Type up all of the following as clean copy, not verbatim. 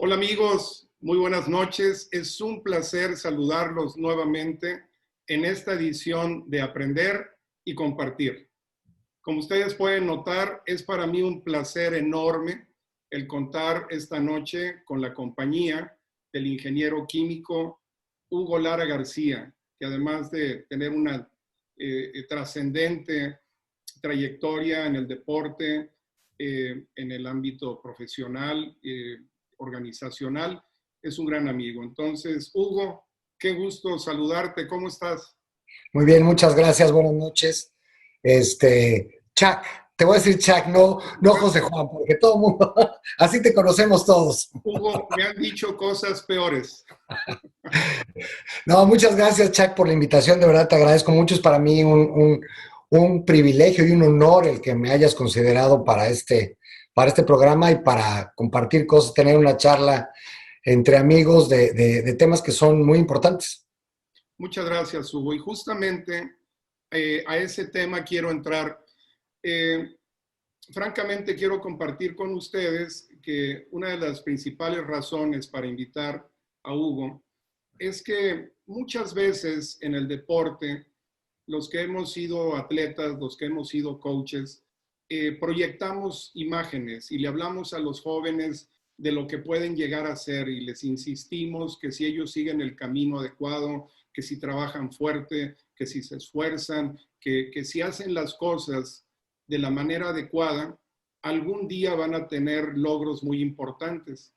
Hola amigos, muy buenas noches. Es un placer saludarlos nuevamente en esta edición de Aprender y Compartir. Como ustedes pueden notar, es para mí un placer enorme el contar esta noche con la compañía del ingeniero químico Hugo Lara García, que además de tener una trascendente trayectoria en el deporte, en el ámbito profesional, organizacional, es un gran amigo. Entonces, Hugo, qué gusto saludarte. ¿Cómo estás? Muy bien, muchas gracias, buenas noches. Chuck, te voy a decir Chuck, no José Juan, porque todo el mundo, así te conocemos todos. Hugo, me han dicho cosas peores. No, muchas gracias, Chuck, por la invitación, de verdad te agradezco mucho. Es para mí un privilegio y un honor el que me hayas considerado para este programa y para compartir cosas, tener una charla entre amigos de temas que son muy importantes. Muchas gracias, Hugo. Y justamente a ese tema quiero entrar. Eh, Francamente, quiero compartir con ustedes que una de las principales razones para invitar a Hugo es que muchas veces en el deporte, los que hemos sido atletas, los que hemos sido coaches, proyectamos imágenes y le hablamos a los jóvenes de lo que pueden llegar a ser y les insistimos que si ellos siguen el camino adecuado, que si trabajan fuerte, que si se esfuerzan, que si hacen las cosas de la manera adecuada, algún día van a tener logros muy importantes.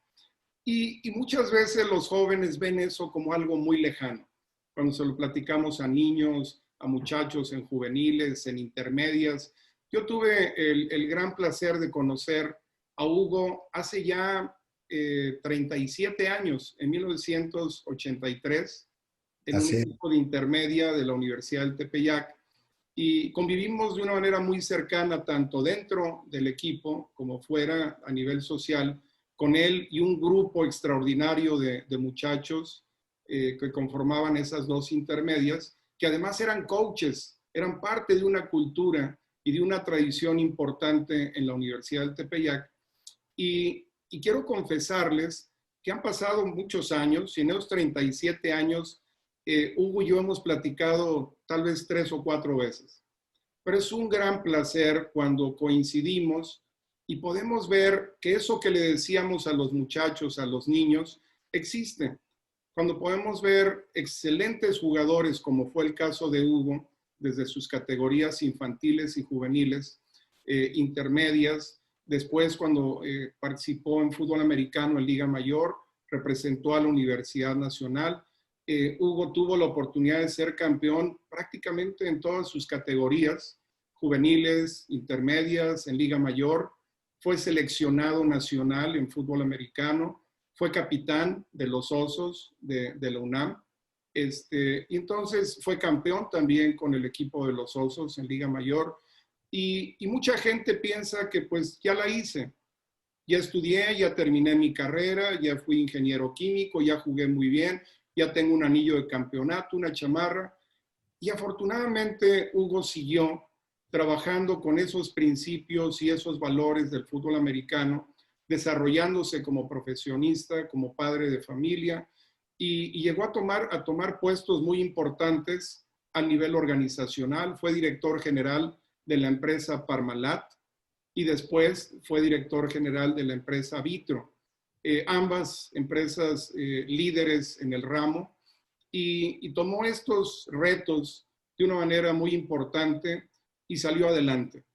Y muchas veces los jóvenes ven eso como algo muy lejano. Cuando se lo platicamos a niños, a muchachos en juveniles, en intermedias. Yo tuve el gran placer de conocer a Hugo hace ya 37 años, en 1983, en un Así es. equipo de intermedia de la Universidad del Tepeyac. Y convivimos de una manera muy cercana, tanto dentro del equipo como fuera a nivel social, con él y un grupo extraordinario de muchachos que conformaban esas dos intermedias, que además eran coaches, eran parte de una cultura y de una tradición importante en la Universidad del Tepeyac. Y quiero confesarles que han pasado muchos años, y en esos 37 años, Hugo y yo hemos platicado tal vez 3 o 4 veces, pero es un gran placer cuando coincidimos y podemos ver que eso que le decíamos a los muchachos, a los niños, existe. Cuando podemos ver excelentes jugadores, como fue el caso de Hugo, desde sus categorías infantiles y juveniles, intermedias, después cuando participó en fútbol americano en Liga Mayor, representó a la Universidad Nacional. Hugo tuvo la oportunidad de ser campeón prácticamente en todas sus categorías, juveniles, intermedias, en Liga Mayor. Fue seleccionado nacional en fútbol americano, fue capitán de los Osos de la UNAM. Y entonces fue campeón también con el equipo de los Osos en Liga Mayor. Y mucha gente piensa que pues ya la hice, ya estudié, ya terminé mi carrera, ya fui ingeniero químico, ya jugué muy bien, ya tengo un anillo de campeonato, una chamarra. Y afortunadamente Hugo siguió trabajando con esos principios y esos valores del fútbol americano, desarrollándose como profesionista, como padre de familia, y llegó a tomar puestos muy importantes a nivel organizacional. Fue director general de la empresa Parmalat y después fue director general de la empresa Vitro. Ambas empresas líderes en el ramo, y tomó estos retos de una manera muy importante y salió adelante.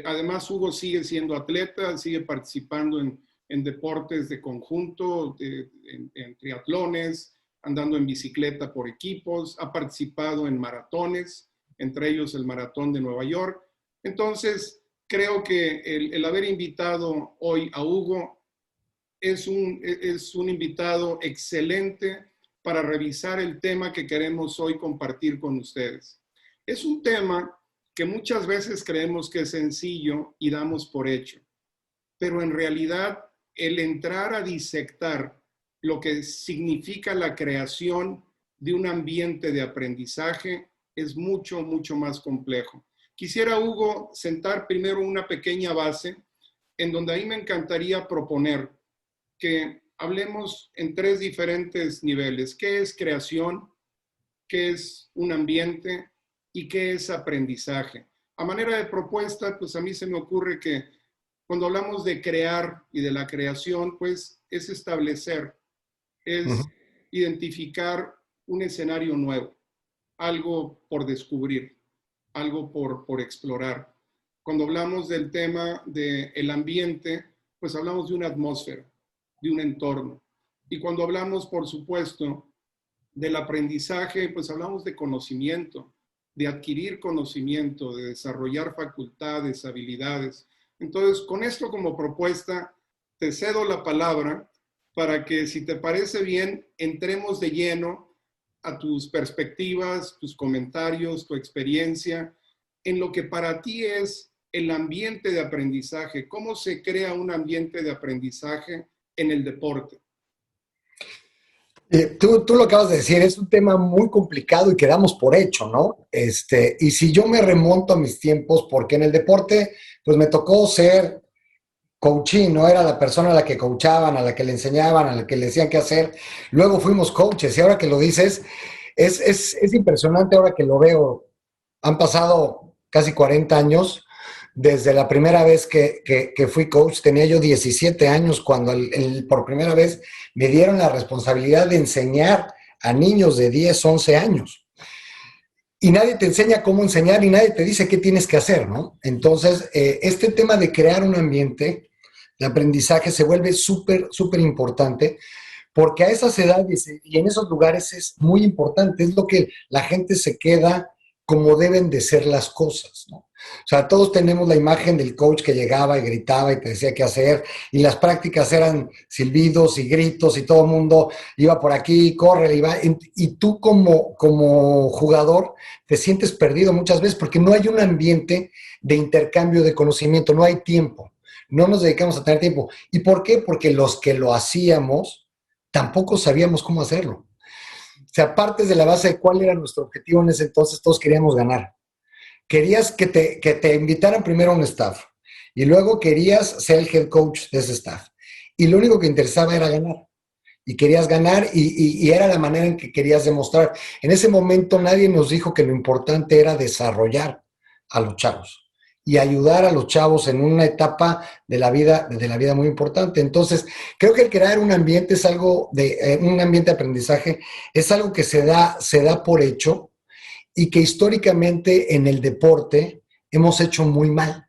Además, Hugo sigue siendo atleta, sigue participando en deportes de conjunto, en triatlones, andando en bicicleta por equipos, ha participado en maratones, entre ellos el Maratón de Nueva York. Entonces, creo que el haber invitado hoy a Hugo es un invitado excelente para revisar el tema que queremos hoy compartir con ustedes. Es un tema que muchas veces creemos que es sencillo y damos por hecho, pero en realidad el entrar a disectar lo que significa la creación de un ambiente de aprendizaje es mucho, mucho más complejo. Quisiera, Hugo, sentar primero una pequeña base en donde a mí me encantaría proponer que hablemos en tres diferentes niveles. ¿Qué es creación? ¿Qué es un ambiente? ¿Y qué es aprendizaje? A manera de propuesta, pues a mí se me ocurre que cuando hablamos de crear y de la creación, pues es establecer, es identificar un escenario nuevo, algo por descubrir, algo por explorar. Cuando hablamos del tema del ambiente, pues hablamos de una atmósfera, de un entorno. Y cuando hablamos, por supuesto, del aprendizaje, pues hablamos de conocimiento, de adquirir conocimiento, de desarrollar facultades, habilidades. Entonces, con esto como propuesta, te cedo la palabra para que, si te parece bien, entremos de lleno a tus perspectivas, tus comentarios, tu experiencia, en lo que para ti es el ambiente de aprendizaje. ¿Cómo se crea un ambiente de aprendizaje en el deporte? Tú lo acabas de decir, es un tema muy complicado y quedamos por hecho, ¿no? Y si yo me remonto a mis tiempos, porque en el deporte, pues me tocó ser coaching, ¿no? Era la persona a la que coachaban, a la que le enseñaban, a la que le decían qué hacer. Luego fuimos coaches y ahora que lo dices, es impresionante ahora que lo veo. Han pasado casi 40 años desde la primera vez que fui coach. Tenía yo 17 años cuando por primera vez me dieron la responsabilidad de enseñar a niños de 10, 11 años. Y nadie te enseña cómo enseñar y nadie te dice qué tienes que hacer, ¿no? Entonces, este tema de crear un ambiente de aprendizaje se vuelve súper, súper importante, porque a esas edades y en esos lugares es muy importante, es lo que la gente se queda como deben de ser las cosas, ¿no? O sea, todos tenemos la imagen del coach que llegaba y gritaba y te decía qué hacer, y las prácticas eran silbidos y gritos y todo el mundo iba por aquí, corre, y tú como jugador te sientes perdido muchas veces porque no hay un ambiente de intercambio de conocimiento, no hay tiempo, no nos dedicamos a tener tiempo. ¿Y por qué? Porque los que lo hacíamos tampoco sabíamos cómo hacerlo. O sea, partes de la base de cuál era nuestro objetivo en ese entonces, todos queríamos ganar. Querías que te invitaran primero a un staff y luego querías ser el head coach de ese staff. Y lo único que interesaba era ganar. Y querías ganar y era la manera en que querías demostrar. En ese momento nadie nos dijo que lo importante era desarrollar a los chavos y ayudar a los chavos en una etapa de la vida muy importante. Entonces, creo que el crear un ambiente es algo un ambiente de aprendizaje, es algo que se da por hecho y que históricamente en el deporte hemos hecho muy mal,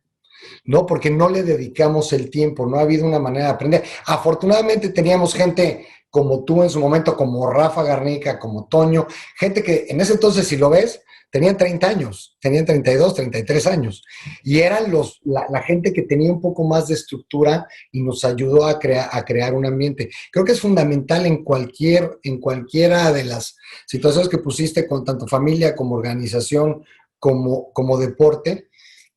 ¿no? Porque no le dedicamos el tiempo, no ha habido una manera de aprender. Afortunadamente teníamos gente como tú en su momento, como Rafa Garnica, como Toño, gente que en ese entonces, si lo ves, tenían 30 años, tenían 32, 33 años, y eran la gente que tenía un poco más de estructura y nos ayudó a crear un ambiente. Creo que es fundamental en cualquiera de las situaciones que pusiste, con tanto familia como organización, como deporte,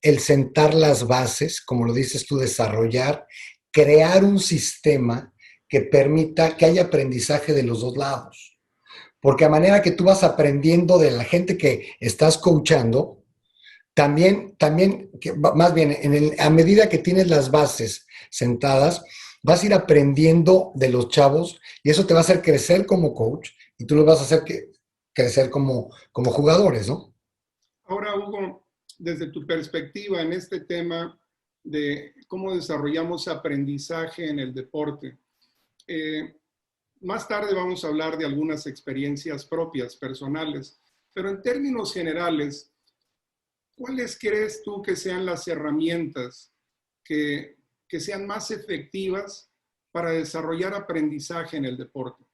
el sentar las bases, como lo dices tú, desarrollar, crear un sistema que permita que haya aprendizaje de los dos lados. Porque a manera que tú vas aprendiendo de la gente que estás coachando, también más bien, a medida que tienes las bases sentadas, vas a ir aprendiendo de los chavos y eso te va a hacer crecer como coach y tú los vas a hacer crecer como jugadores, ¿no? Ahora, Hugo, desde tu perspectiva en este tema de cómo desarrollamos aprendizaje en el deporte, más tarde vamos a hablar de algunas experiencias propias, personales, pero en términos generales, ¿cuáles crees tú que sean las herramientas que sean más efectivas para desarrollar aprendizaje en el deporte?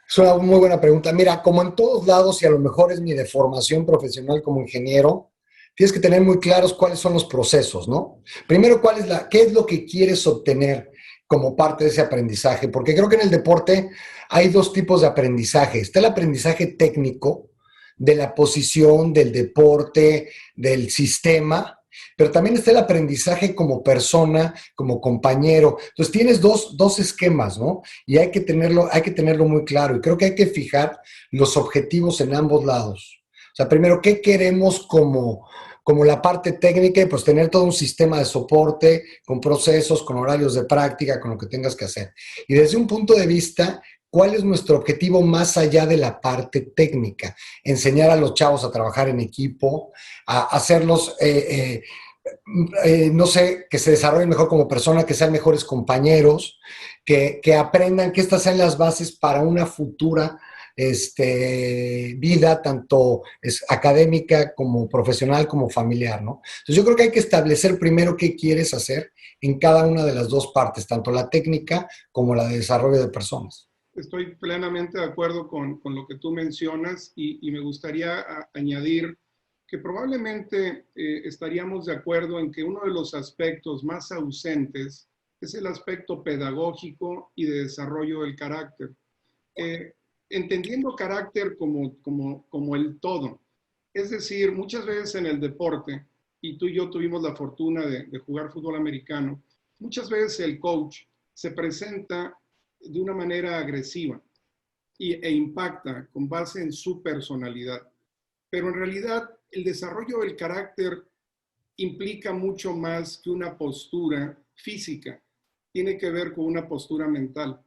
Es una muy buena pregunta. Mira, como en todos lados, y a lo mejor es mi deformación profesional como ingeniero, tienes que tener muy claros cuáles son los procesos, ¿no? Primero, ¿qué es lo que quieres obtener como parte de ese aprendizaje? Porque creo que en el deporte hay dos tipos de aprendizaje. Está el aprendizaje técnico de la posición, del deporte, del sistema, pero también está el aprendizaje como persona, como compañero. Entonces tienes dos esquemas, ¿no? Y hay que tenerlo muy claro. Y creo que hay que fijar los objetivos en ambos lados. O sea, primero, ¿qué queremos como como la parte técnica y pues tener todo un sistema de soporte con procesos, con horarios de práctica, con lo que tengas que hacer. Y desde un punto de vista, ¿cuál es nuestro objetivo más allá de la parte técnica? Enseñar a los chavos a trabajar en equipo, a hacerlos, no sé, que se desarrollen mejor como persona, que sean mejores compañeros, que aprendan que estas sean las bases para una futura vida, tanto académica como profesional como familiar, ¿no? Entonces yo creo que hay que establecer primero qué quieres hacer en cada una de las dos partes, tanto la técnica como la de desarrollo de personas. Estoy plenamente de acuerdo con lo que tú mencionas y me gustaría añadir que probablemente estaríamos de acuerdo en que uno de los aspectos más ausentes es el aspecto pedagógico y de desarrollo del carácter. Eh, Entendiendo carácter como el todo. Es decir, muchas veces en el deporte, y tú y yo tuvimos la fortuna de jugar fútbol americano, muchas veces el coach se presenta de una manera agresiva e impacta con base en su personalidad. Pero en realidad el desarrollo del carácter implica mucho más que una postura física. Tiene que ver con una postura mental.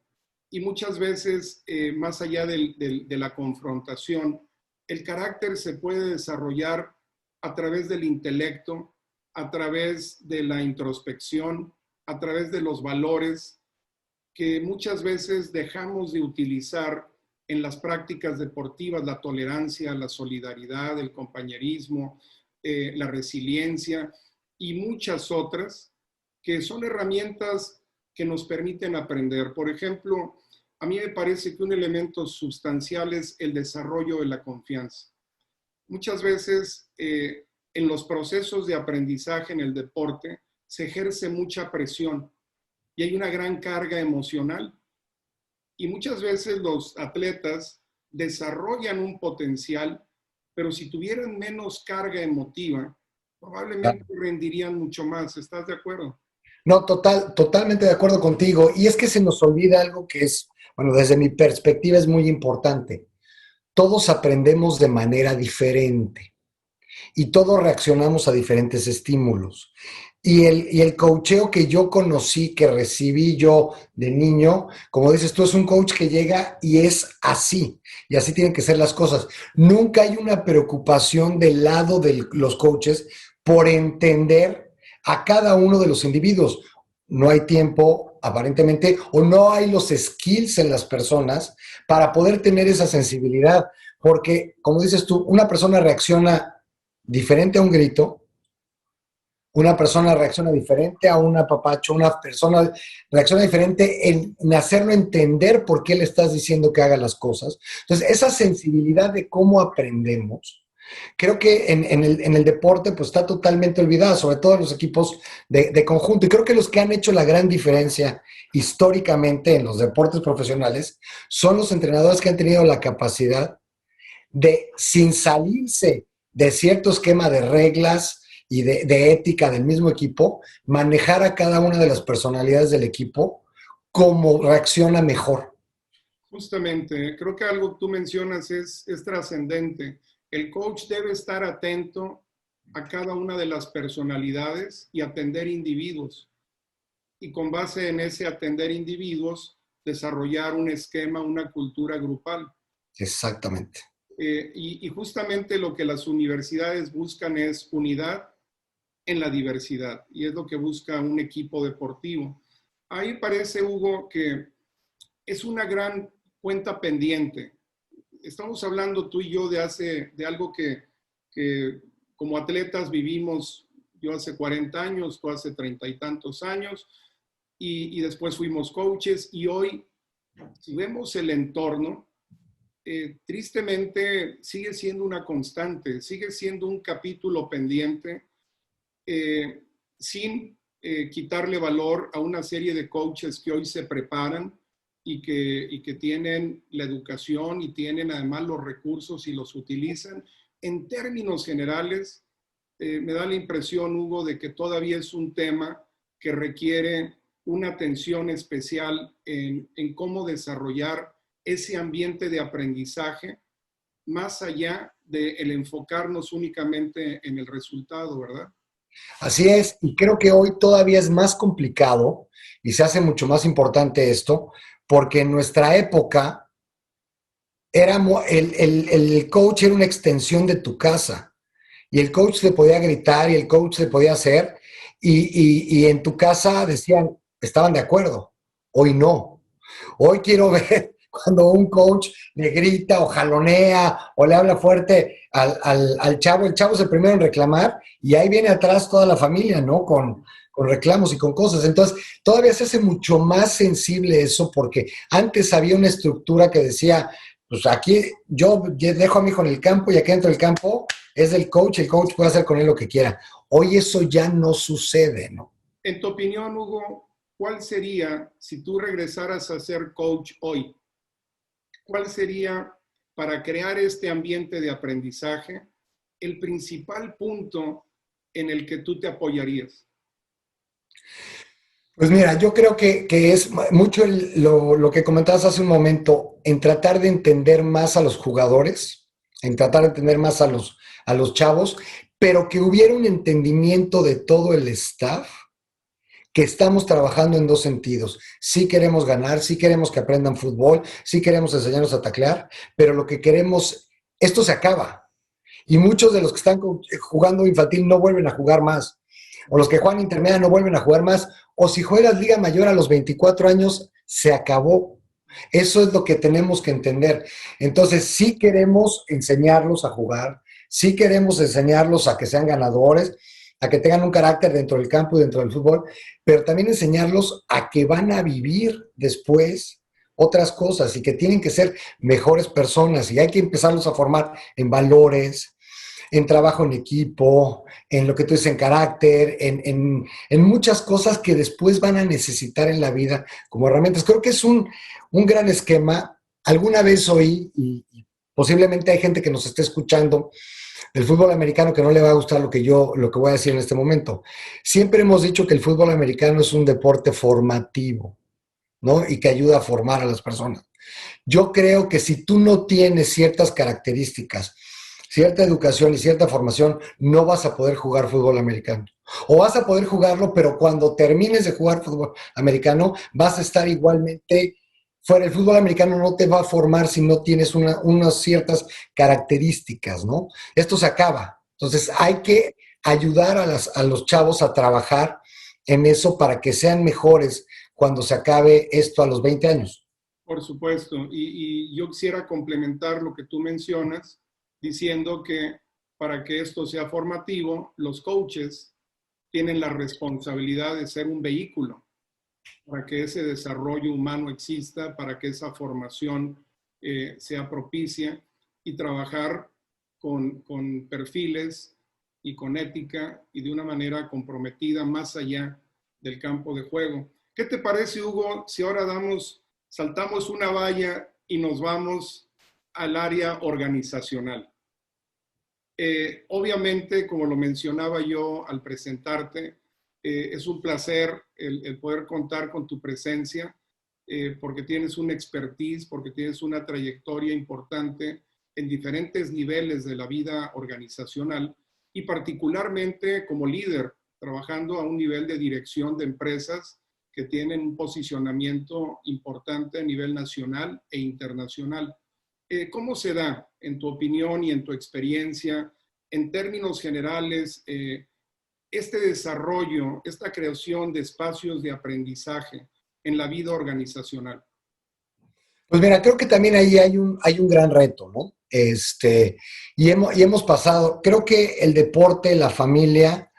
Y muchas veces, más allá de la confrontación, el carácter se puede desarrollar a través del intelecto, a través de la introspección, a través de los valores que muchas veces dejamos de utilizar en las prácticas deportivas, la tolerancia, la solidaridad, el compañerismo, la resiliencia y muchas otras que son herramientas que nos permiten aprender. Por ejemplo, a mí me parece que un elemento sustancial es el desarrollo de la confianza. Muchas veces en los procesos de aprendizaje en el deporte se ejerce mucha presión y hay una gran carga emocional. Y muchas veces los atletas desarrollan un potencial, pero si tuvieran menos carga emotiva, probablemente rendirían mucho más. ¿Estás de acuerdo? No, totalmente de acuerdo contigo. Y es que se nos olvida algo que es, bueno, desde mi perspectiva es muy importante. Todos aprendemos de manera diferente y todos reaccionamos a diferentes estímulos. Y el coacheo que yo conocí, que recibí yo de niño, como dices tú, es un coach que llega y es así, y así tienen que ser las cosas. Nunca hay una preocupación del lado de los coaches por entender a cada uno de los individuos. No hay tiempo, aparentemente, o no hay los skills en las personas para poder tener esa sensibilidad, porque, como dices tú, una persona reacciona diferente a un grito, una persona reacciona diferente a un apapacho, una persona reacciona diferente en hacerlo entender por qué le estás diciendo que haga las cosas. Entonces, esa sensibilidad de cómo aprendemos, creo que en el deporte pues está totalmente olvidada, sobre todo en los equipos de conjunto. Y creo que los que han hecho la gran diferencia históricamente en los deportes profesionales son los entrenadores que han tenido la capacidad de, sin salirse de cierto esquema de reglas y de ética del mismo equipo, manejar a cada una de las personalidades del equipo como reacciona mejor. Justamente, creo que algo que tú mencionas es trascendente. El coach debe estar atento a cada una de las personalidades y atender individuos. Y con base en ese atender individuos, desarrollar un esquema, una cultura grupal. Exactamente. Y justamente lo que las universidades buscan es unidad en la diversidad, y es lo que busca un equipo deportivo. Ahí parece, Hugo, que es una gran cuenta pendiente. Estamos hablando tú y yo de algo que como atletas vivimos, yo hace 40 años, tú hace 30 y tantos años, y después fuimos coaches, y hoy, si vemos el entorno, tristemente sigue siendo una constante, sigue siendo un capítulo pendiente, sin quitarle valor a una serie de coaches que hoy se preparan y que tienen la educación y tienen además los recursos y los utilizan. En términos generales, me da la impresión, Hugo, de que todavía es un tema que requiere una atención especial en cómo desarrollar ese ambiente de aprendizaje más allá de el enfocarnos únicamente en el resultado, ¿verdad? Así es, y creo que hoy todavía es más complicado y se hace mucho más importante esto, porque en nuestra época el coach era una extensión de tu casa y el coach te podía gritar y el coach te podía hacer y en tu casa decían, estaban de acuerdo, hoy no. Hoy quiero ver cuando un coach le grita o jalonea o le habla fuerte al chavo. El chavo es el primero en reclamar y ahí viene atrás toda la familia, ¿no? Con reclamos y con cosas. Entonces, todavía se hace mucho más sensible eso porque antes había una estructura que decía, pues aquí yo dejo a mi hijo en el campo y aquí dentro del campo es del coach, el coach puede hacer con él lo que quiera. Hoy eso ya no sucede, ¿no? En tu opinión, Hugo, ¿cuál sería, si tú regresaras a ser coach hoy, cuál sería para crear este ambiente de aprendizaje el principal punto en el que tú te apoyarías? Pues mira, yo creo que es mucho lo que comentabas hace un momento, en tratar de entender más a los jugadores, en tratar de entender más a los chavos, pero que hubiera un entendimiento de todo el staff, que estamos trabajando en dos sentidos. Sí queremos ganar, sí queremos que aprendan fútbol, sí queremos enseñarlos a taclear, pero lo que queremos, esto se acaba. Y muchos de los que están jugando infantil no vuelven a jugar más. O los que juegan intermedia no vuelven a jugar más. O si juegas Liga Mayor a los 24 años, se acabó. Eso es lo que tenemos que entender. Entonces, sí queremos enseñarlos a jugar, sí queremos enseñarlos a que sean ganadores, a que tengan un carácter dentro del campo y dentro del fútbol, pero también enseñarlos a que van a vivir después otras cosas y que tienen que ser mejores personas y hay que empezarlos a formar en valores, en trabajo en equipo, en lo que tú dices, en carácter, en muchas cosas que después van a necesitar en la vida como herramientas. Creo que es un gran esquema. Alguna vez oí, y posiblemente hay gente que nos esté escuchando, del fútbol americano que no le va a gustar lo que voy a decir en este momento. Siempre hemos dicho que el fútbol americano es un deporte formativo, ¿no? Y que ayuda a formar a las personas. Yo creo que si tú no tienes ciertas características, cierta educación y cierta formación, no vas a poder jugar fútbol americano. O vas a poder jugarlo, pero cuando termines de jugar fútbol americano, vas a estar igualmente fuera. El fútbol americano no te va a formar si no tienes unas ciertas características, ¿no? Esto se acaba. Entonces hay que ayudar a los chavos a trabajar en eso para que sean mejores cuando se acabe esto a los 20 años. Por supuesto, y yo quisiera complementar lo que tú mencionas diciendo que para que esto sea formativo, los coaches tienen la responsabilidad de ser un vehículo para que ese desarrollo humano exista, para que esa formación sea propicia y trabajar con perfiles y con ética y de una manera comprometida más allá del campo de juego. ¿Qué te parece, Hugo, si ahora saltamos una valla y nos vamos al área organizacional? Obviamente, como lo mencionaba yo al presentarte, es un placer el poder contar con tu presencia, porque tienes una expertise, porque tienes una trayectoria importante en diferentes niveles de la vida organizacional y particularmente como líder, trabajando a un nivel de dirección de empresas que tienen un posicionamiento importante a nivel nacional e internacional. ¿Cómo se da, en tu opinión y en tu experiencia, en términos generales, este desarrollo, esta creación de espacios de aprendizaje en la vida organizacional? Pues mira, creo que también ahí hay un gran reto, ¿no? Y hemos pasado, creo que el deporte, la familia,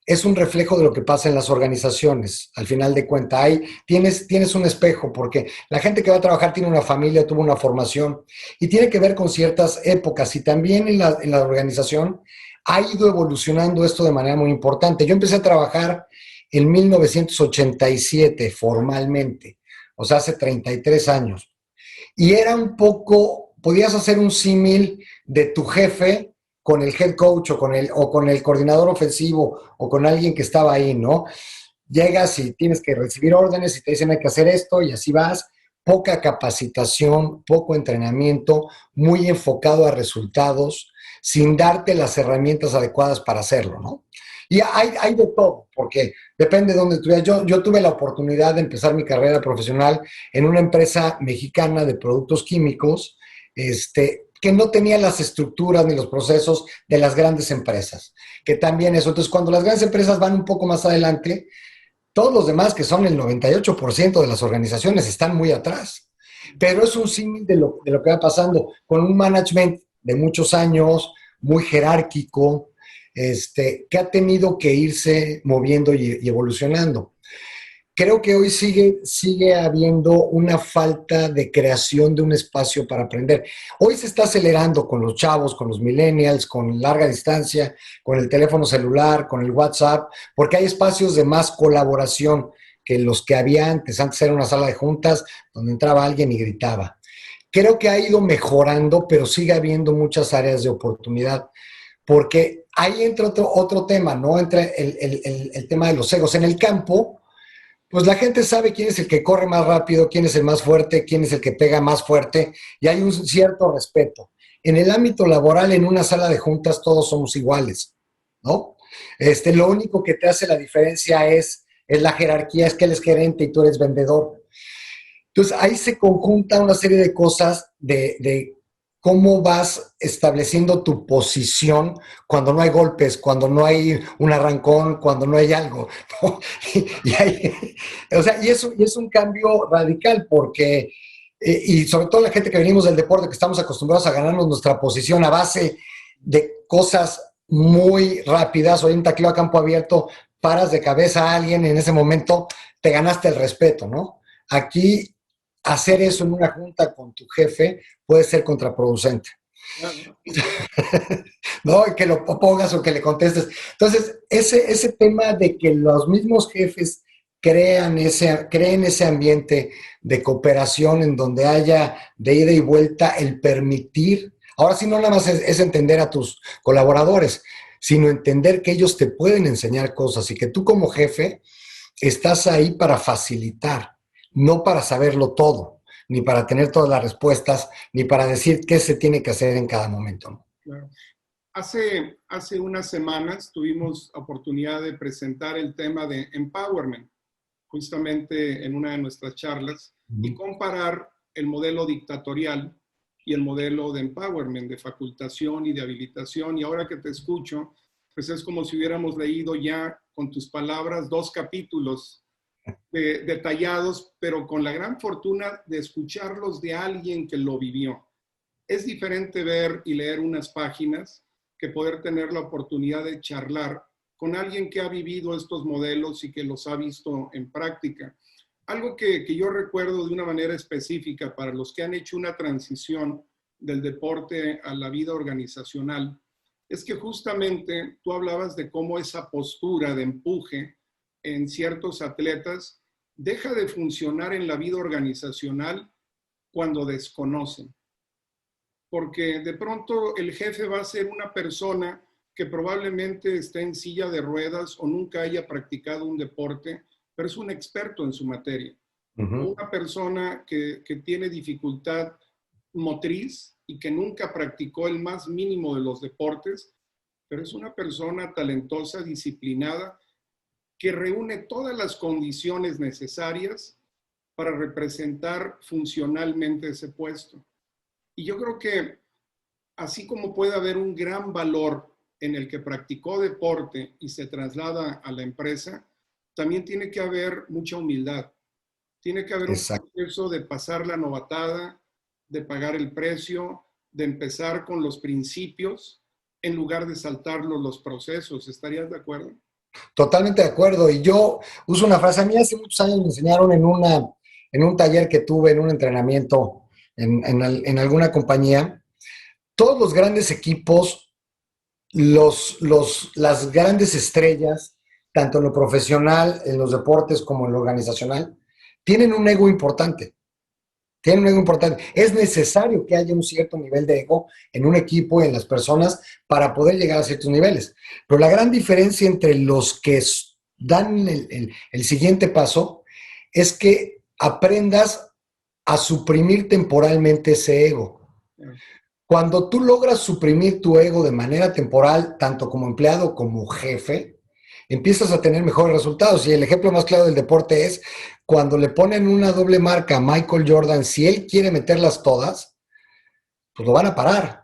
es un reflejo de lo que pasa en las organizaciones. Al final de cuentas, ahí tienes un espejo, porque la gente que va a trabajar tiene una familia, tuvo una formación, y tiene que ver con ciertas épocas. Y también en la organización ha ido evolucionando esto de manera muy importante. Yo empecé a trabajar en 1987 formalmente, o sea, hace 33 años. Y era un poco, podías hacer un símil de tu jefe con el head coach o con el coordinador ofensivo o con alguien que estaba ahí, ¿no? Llegas y tienes que recibir órdenes y te dicen hay que hacer esto y así vas. Poca capacitación, poco entrenamiento, muy enfocado a resultados. sin darte las herramientas adecuadas para hacerlo, ¿no? Y hay de todo, porque depende de dónde tú veas. Yo tuve la oportunidad de empezar mi carrera profesional en una empresa mexicana de productos químicos, que no tenía las estructuras ni los procesos de las grandes empresas, que también eso. Entonces, cuando las grandes empresas van un poco más adelante, todos los demás, que son el 98% de las organizaciones, están muy atrás. Pero es un símil de lo que va pasando con un management de muchos años, muy jerárquico, que ha tenido que irse moviendo y evolucionando. Creo que hoy sigue habiendo una falta de creación de un espacio para aprender. Hoy se está acelerando con los chavos, con los millennials, con larga distancia, con el teléfono celular, con el WhatsApp, porque hay espacios de más colaboración que los que había antes. Antes era una sala de juntas donde entraba alguien y gritaba. Creo que ha ido mejorando, pero sigue habiendo muchas áreas de oportunidad, porque ahí entra otro tema, ¿no? Entra el tema de los egos. En el campo, pues la gente sabe quién es el que corre más rápido, quién es el más fuerte, quién es el que pega más fuerte, y hay un cierto respeto. En el ámbito laboral, en una sala de juntas, todos somos iguales, ¿no? Lo único que te hace la diferencia es la jerarquía, es que él es gerente y tú eres vendedor. Entonces, ahí se conjunta una serie de cosas de cómo vas estableciendo tu posición cuando no hay golpes, cuando no hay un arrancón, cuando no hay algo, ¿no? O sea, y es un cambio radical porque, y sobre todo la gente que venimos del deporte, que estamos acostumbrados a ganarnos nuestra posición a base de cosas muy rápidas, o un tacleo a campo abierto, paras de cabeza a alguien, en ese momento te ganaste el respeto, ¿no? Aquí hacer eso en una junta con tu jefe puede ser contraproducente. ¿No? Que lo pongas o que le contestes. Entonces, ese tema de que los mismos jefes creen ese ambiente de cooperación en donde haya de ida y vuelta el permitir, ahora sí no nada más es entender a tus colaboradores, sino entender que ellos te pueden enseñar cosas y que tú como jefe estás ahí para facilitar, no para saberlo todo, ni para tener todas las respuestas, ni para decir qué se tiene que hacer en cada momento, ¿no? Claro. Hace unas semanas tuvimos oportunidad de presentar el tema de empowerment, justamente en una de nuestras charlas, y comparar el modelo dictatorial y el modelo de empowerment, de facultación y de habilitación. Y ahora que te escucho, pues es como si hubiéramos leído ya con tus palabras 2 capítulos detallados, pero con la gran fortuna de escucharlos de alguien que lo vivió. Es diferente ver y leer unas páginas que poder tener la oportunidad de charlar con alguien que ha vivido estos modelos y que los ha visto en práctica. Algo que yo recuerdo de una manera específica para los que han hecho una transición del deporte a la vida organizacional, es que justamente tú hablabas de cómo esa postura de empuje en ciertos atletas deja de funcionar en la vida organizacional cuando desconocen. Porque de pronto el jefe va a ser una persona que probablemente esté en silla de ruedas o nunca haya practicado un deporte, pero es un experto en su materia. O una persona que tiene dificultad motriz y que nunca practicó el más mínimo de los deportes, pero es una persona talentosa, disciplinada, que reúne todas las condiciones necesarias para representar funcionalmente ese puesto. Y yo creo que así como puede haber un gran valor en el que practicó deporte y se traslada a la empresa, también tiene que haber mucha humildad. Tiene que haber un proceso de pasar la novatada, de pagar el precio, de empezar con los principios en lugar de saltar los procesos. ¿Estarías de acuerdo? Totalmente de acuerdo. Y yo uso una frase, a mí hace muchos años me enseñaron en un taller que tuve, en un entrenamiento en alguna compañía, todos los grandes equipos, las grandes estrellas, tanto en lo profesional, en los deportes como en lo organizacional, tienen un ego importante. Tienen un ego importante. Es necesario que haya un cierto nivel de ego en un equipo y en las personas para poder llegar a ciertos niveles. Pero la gran diferencia entre los que dan el siguiente paso es que aprendas a suprimir temporalmente ese ego. Cuando tú logras suprimir tu ego de manera temporal, tanto como empleado como jefe, empiezas a tener mejores resultados. Y el ejemplo más claro del deporte es cuando le ponen una doble marca a Michael Jordan, si él quiere meterlas todas, pues lo van a parar.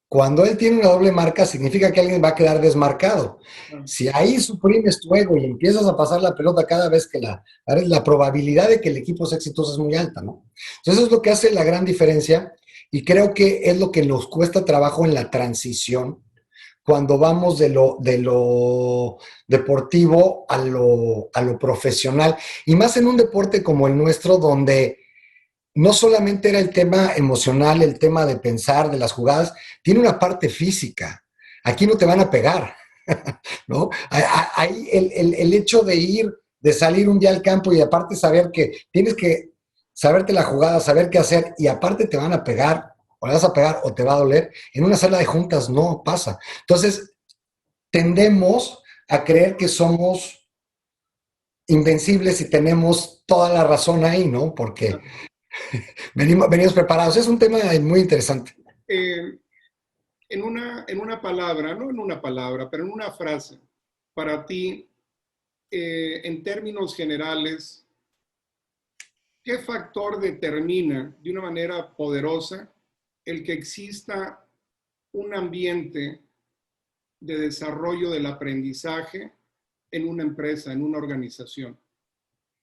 Cuando él tiene una doble marca, significa que alguien va a quedar desmarcado. Si ahí suprimes tu ego y empiezas a pasar la pelota cada vez que la probabilidad de que el equipo sea exitoso es muy alta, ¿no? Entonces, eso es lo que hace la gran diferencia y creo que es lo que nos cuesta trabajo en la transición cuando vamos de lo deportivo a lo profesional. Y más en un deporte como el nuestro, donde no solamente era el tema emocional, el tema de pensar, de las jugadas, tiene una parte física. Aquí no te van a pegar, ¿no? Ahí el hecho de ir, de salir un día al campo y aparte saber que tienes que saberte la jugada, saber qué hacer y aparte te van a pegar, o le vas a pegar o te va a doler, en una sala de juntas no pasa. Entonces, tendemos a creer que somos invencibles y tenemos toda la razón ahí, ¿no? Porque venimos preparados. Es un tema muy interesante. Eh, en una palabra, no en una palabra, pero en una frase, para ti, en términos generales, ¿qué factor determina de una manera poderosa el que exista un ambiente de desarrollo del aprendizaje en una empresa, en una organización?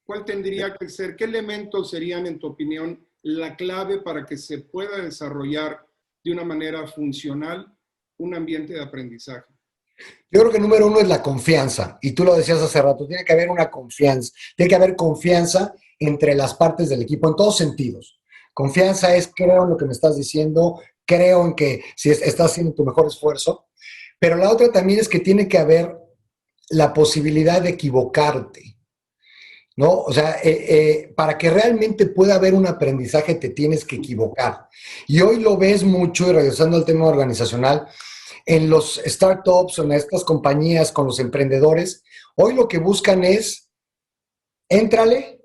¿Cuál tendría que ser? ¿Qué elementos serían, en tu opinión, la clave para que se pueda desarrollar de una manera funcional un ambiente de aprendizaje? Yo creo que número uno es la confianza. Y tú lo decías hace rato, tiene que haber una confianza. Tiene que haber confianza entre las partes del equipo en todos sentidos. Confianza es creo en lo que me estás diciendo, creo en que si estás haciendo tu mejor esfuerzo. Pero la otra también es que tiene que haber la posibilidad de equivocarte, ¿no? O sea, para que realmente pueda haber un aprendizaje te tienes que equivocar. Y hoy lo ves mucho, y regresando al tema organizacional, en los startups o en estas compañías con los emprendedores, hoy lo que buscan es, éntrale,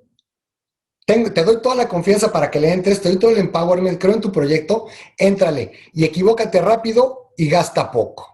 te doy toda la confianza para que le entres, te doy todo el empowerment, creo en tu proyecto, éntrale y equivócate rápido y gasta poco.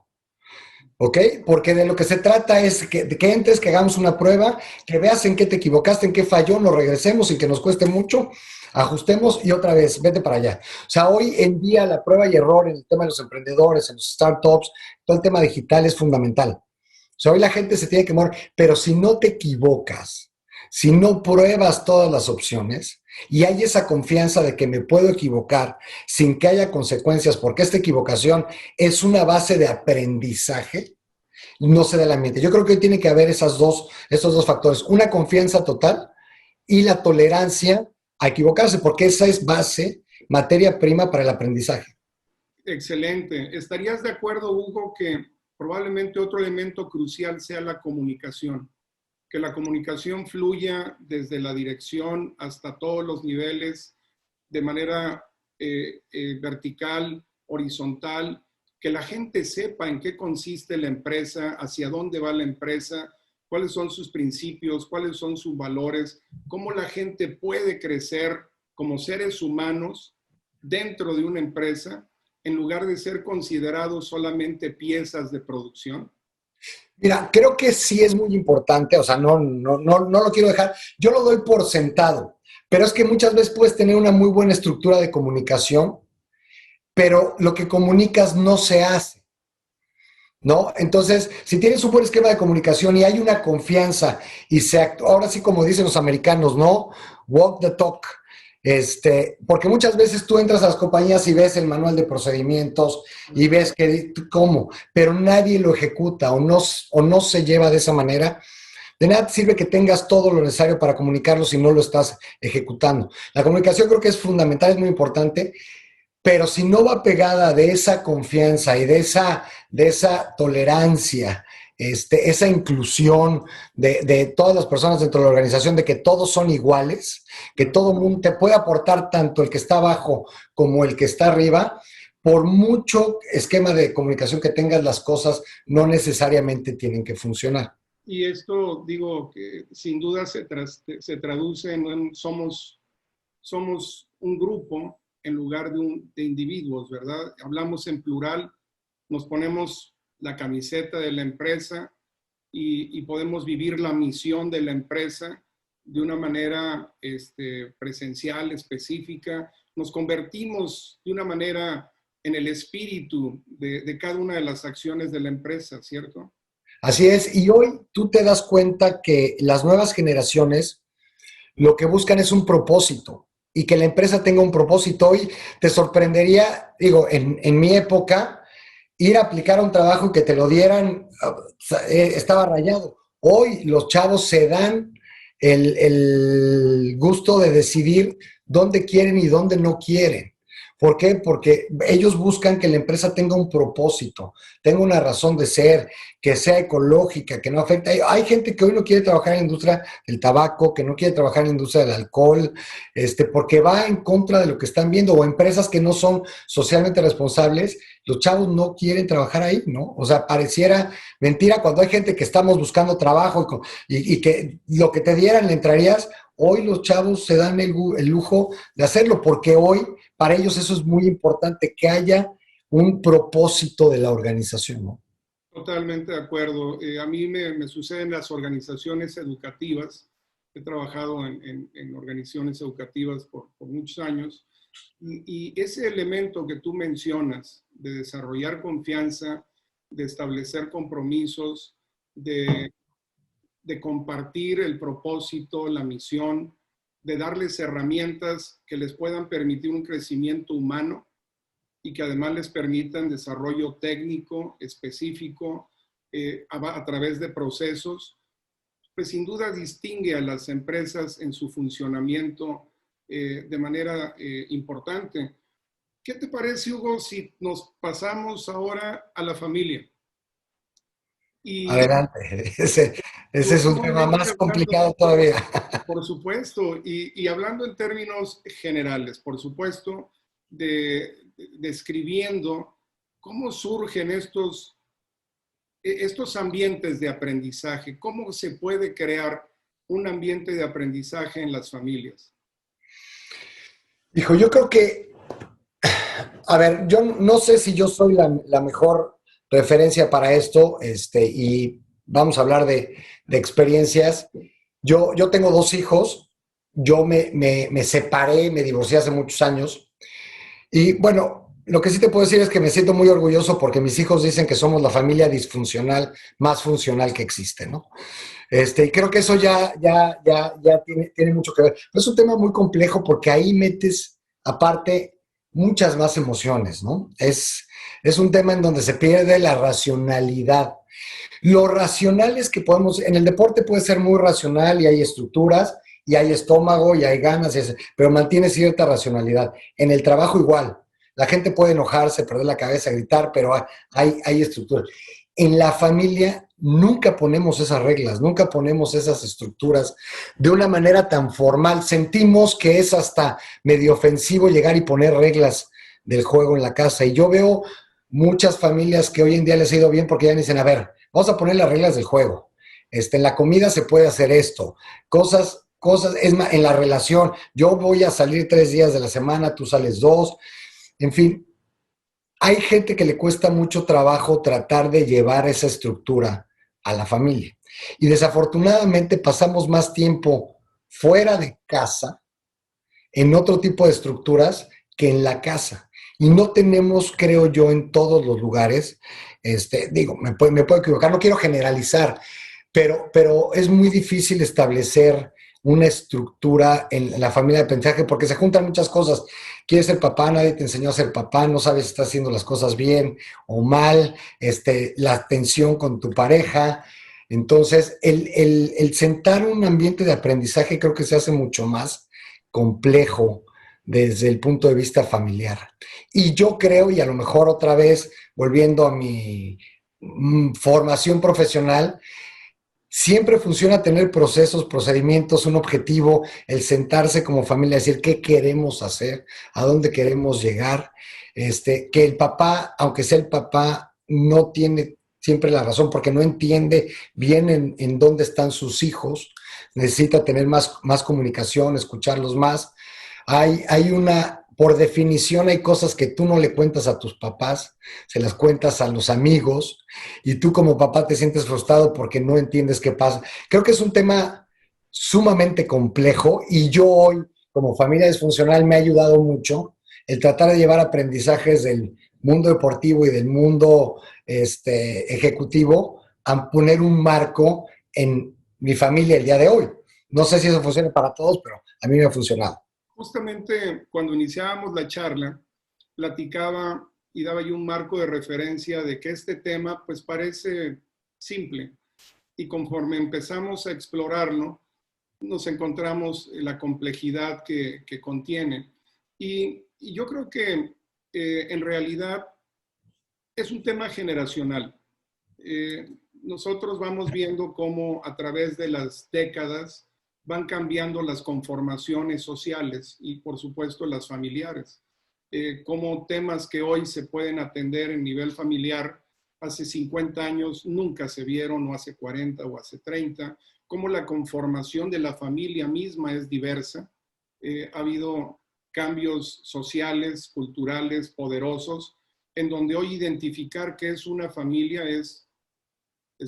¿Ok? Porque de lo que se trata es que entres, que hagamos una prueba, que veas en qué te equivocaste, en qué falló, nos regresemos sin que nos cueste mucho, ajustemos y otra vez, vete para allá. O sea, hoy en día la prueba y error en el tema de los emprendedores, en los startups, todo el tema digital es fundamental. O sea, hoy la gente se tiene que mover, pero si no te equivocas, si no pruebas todas las opciones y hay esa confianza de que me puedo equivocar sin que haya consecuencias, porque esta equivocación es una base de aprendizaje, no se da el ambiente. Yo creo que tiene que haber esos dos factores, una confianza total y la tolerancia a equivocarse, porque esa es base, materia prima para el aprendizaje. Excelente. ¿Estarías de acuerdo, Hugo, que probablemente otro elemento crucial sea la comunicación? Que la comunicación fluya desde la dirección hasta todos los niveles de manera vertical, horizontal, que la gente sepa en qué consiste la empresa, hacia dónde va la empresa, cuáles son sus principios, cuáles son sus valores, cómo la gente puede crecer como seres humanos dentro de una empresa en lugar de ser considerados solamente piezas de producción. Mira, creo que sí es muy importante, o sea, no lo quiero dejar, yo lo doy por sentado, pero es que muchas veces puedes tener una muy buena estructura de comunicación, pero lo que comunicas no se hace, ¿no? Entonces, si tienes un buen esquema de comunicación y hay una confianza y ahora sí como dicen los americanos, ¿no? Walk the talk. Porque muchas veces tú entras a las compañías y ves el manual de procedimientos y ves cómo, pero nadie lo ejecuta o no se lleva de esa manera. De nada te sirve que tengas todo lo necesario para comunicarlo si no lo estás ejecutando. La comunicación creo que es fundamental, es muy importante, pero si no va pegada de esa confianza y de esa tolerancia, esa inclusión de todas las personas dentro de la organización, de que todos son iguales, que todo mundo te puede aportar tanto el que está abajo como el que está arriba, por mucho esquema de comunicación que tengas, las cosas no necesariamente tienen que funcionar. Y esto, digo, que sin duda se traduce en somos un grupo en lugar de individuos, ¿verdad? Hablamos en plural, nos ponemos la camiseta de la empresa y podemos vivir la misión de la empresa de una manera presencial, específica. Nos convertimos de una manera en el espíritu de cada una de las acciones de la empresa, ¿cierto? Así es, y hoy tú te das cuenta que las nuevas generaciones lo que buscan es un propósito y que la empresa tenga un propósito. Hoy te sorprendería, digo, en mi época, ir a aplicar a un trabajo y que te lo dieran, estaba rayado. Hoy los chavos se dan el gusto de decidir dónde quieren y dónde no quieren. ¿Por qué? Porque ellos buscan que la empresa tenga un propósito, tenga una razón de ser, que sea ecológica, que no afecte. Hay gente que hoy no quiere trabajar en la industria del tabaco, que no quiere trabajar en la industria del alcohol, porque va en contra de lo que están viendo, o empresas que no son socialmente responsables. Los chavos no quieren trabajar ahí, ¿no? O sea, pareciera mentira cuando hay gente que estamos buscando trabajo y que lo que te dieran le entrarías. Hoy los chavos se dan el lujo de hacerlo porque hoy para ellos eso es muy importante, que haya un propósito de la organización, ¿no? Totalmente de acuerdo. A mí me sucede en las organizaciones educativas. He trabajado en organizaciones educativas por muchos años. Y ese elemento que tú mencionas de desarrollar confianza, de establecer compromisos, de compartir el propósito, la misión, de darles herramientas que les puedan permitir un crecimiento humano y que además les permitan desarrollo técnico específico a través de procesos, pues sin duda distingue a las empresas en su funcionamiento de manera importante. ¿Qué te parece, Hugo, si nos pasamos ahora a la familia? Y Adelante, ese es un tema normalmente más hablando, complicado todavía. por supuesto, y hablando en términos generales, por supuesto, describiendo cómo surgen estos ambientes de aprendizaje, cómo se puede crear un ambiente de aprendizaje en las familias. Hijo, yo creo que, a ver, yo no sé si yo soy la mejor referencia para esto, y vamos a hablar de experiencias. Yo tengo dos hijos, yo me separé, me divorcié hace muchos años, y bueno, lo que sí te puedo decir es que me siento muy orgulloso porque mis hijos dicen que somos la familia disfuncional más funcional que existe, ¿no? Y creo que eso ya tiene mucho que ver. Pero es un tema muy complejo porque ahí metes, aparte, muchas más emociones, ¿no? Es un tema en donde se pierde la racionalidad. Lo racional es que podemos, en el deporte puede ser muy racional y hay estructuras y hay estómago y hay ganas, pero mantiene cierta racionalidad. En el trabajo igual. La gente puede enojarse, perder la cabeza, gritar, pero hay estructuras. En la familia nunca ponemos esas reglas, nunca ponemos esas estructuras de una manera tan formal. Sentimos que es hasta medio ofensivo llegar y poner reglas del juego en la casa. Y yo veo muchas familias que hoy en día les ha ido bien porque ya dicen, a ver, vamos a poner las reglas del juego. En la comida se puede hacer esto. Cosas, es más, en la relación, yo voy a salir 3 días de la semana, tú sales 2. En fin, hay gente que le cuesta mucho trabajo tratar de llevar esa estructura a la familia. Y desafortunadamente pasamos más tiempo fuera de casa, en otro tipo de estructuras, que en la casa. Y no tenemos, creo yo, en todos los lugares, digo, me puedo equivocar, no quiero generalizar, pero es muy difícil establecer una estructura en la familia de aprendizaje porque se juntan muchas cosas. Quieres ser papá, nadie te enseñó a ser papá, no sabes si estás haciendo las cosas bien o mal, la tensión con tu pareja. Entonces, el sentar un ambiente de aprendizaje creo que se hace mucho más complejo desde el punto de vista familiar. Y yo creo, y a lo mejor otra vez, volviendo a mi formación profesional, siempre funciona tener procesos, procedimientos, un objetivo, el sentarse como familia, decir qué queremos hacer, a dónde queremos llegar, que el papá, aunque sea el papá, no tiene siempre la razón porque no entiende bien en dónde están sus hijos, necesita tener más comunicación, escucharlos más. Hay una por definición hay cosas que tú no le cuentas a tus papás, se las cuentas a los amigos y tú como papá te sientes frustrado porque no entiendes qué pasa. Creo que es un tema sumamente complejo y yo hoy como familia disfuncional me ha ayudado mucho el tratar de llevar aprendizajes del mundo deportivo y del mundo ejecutivo a poner un marco en mi familia el día de hoy. No sé si eso funciona para todos, pero a mí me ha funcionado. Justamente cuando iniciábamos la charla, platicaba y daba yo un marco de referencia de que este tema pues parece simple y conforme empezamos a explorarlo, nos encontramos la complejidad que contiene. Y yo creo que en realidad es un tema generacional. Nosotros vamos viendo cómo a través de las décadas van cambiando las conformaciones sociales y por supuesto las familiares. Como temas que hoy se pueden atender en nivel familiar, hace 50 años nunca se vieron, o hace 40 o hace 30, cómo la conformación de la familia misma es diversa. Ha habido cambios sociales, culturales, poderosos, en donde hoy identificar qué es una familia es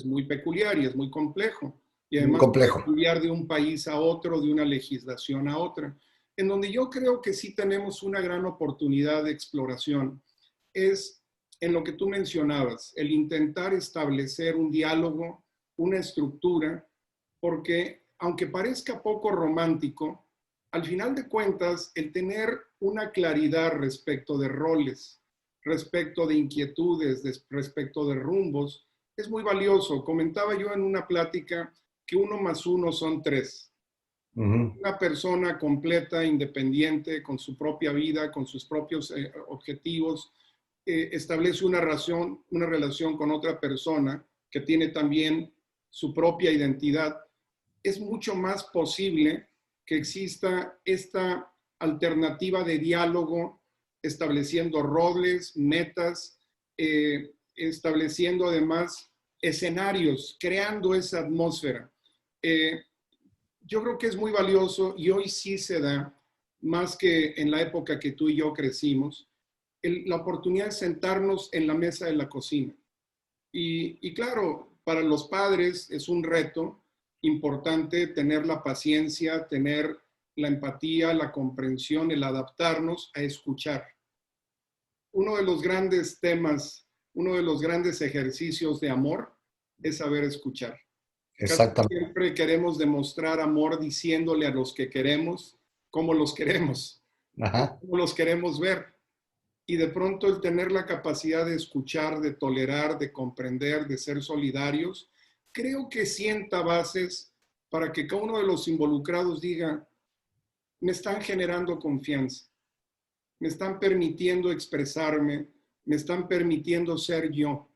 muy peculiar y es muy complejo. Y Muy además puede complejo. cambiar de un país a otro, de una legislación a otra. En donde yo creo que sí tenemos una gran oportunidad de exploración es en lo que tú mencionabas, el intentar establecer un diálogo, una estructura, porque aunque parezca poco romántico, al final de cuentas, el tener una claridad respecto de roles, respecto de inquietudes, respecto de rumbos, es muy valioso. Comentaba yo en una plática que 1 más 1 son 3. Una persona completa, independiente, con su propia vida, con sus propios objetivos, establece una relación con otra persona que tiene también su propia identidad, es mucho más posible que exista esta alternativa de diálogo, estableciendo roles, metas, estableciendo además escenarios, creando esa atmósfera. Yo creo que es muy valioso y hoy sí se da, más que en la época que tú y yo crecimos, la oportunidad de sentarnos en la mesa de la cocina. Y claro, para los padres es un reto importante tener la paciencia, tener la empatía, la comprensión, el adaptarnos a escuchar. Uno de los grandes temas, uno de los grandes ejercicios de amor es saber escuchar. Casi Exactamente. siempre queremos demostrar amor diciéndole a los que queremos cómo los queremos, Ajá. cómo los queremos ver. Y de pronto el tener la capacidad de escuchar, de tolerar, de comprender, de ser solidarios, creo que sienta bases para que cada uno de los involucrados diga, me están generando confianza, me están permitiendo expresarme, me están permitiendo ser yo.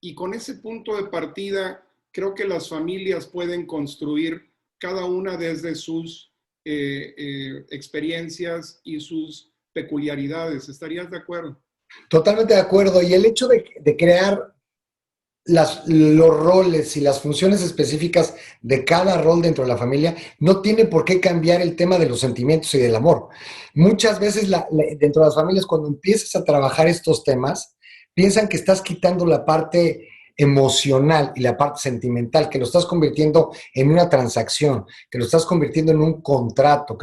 Y con ese punto de partida, creo que las familias pueden construir cada una desde sus experiencias y sus peculiaridades. ¿Estarías de acuerdo? Totalmente de acuerdo. Y el hecho de crear los roles y las funciones específicas de cada rol dentro de la familia no tiene por qué cambiar el tema de los sentimientos y del amor. Muchas veces dentro de las familias, cuando empiezas a trabajar estos temas, piensan que estás quitando la parte emocional y la parte sentimental, que lo estás convirtiendo en una transacción, que lo estás convirtiendo en un contrato,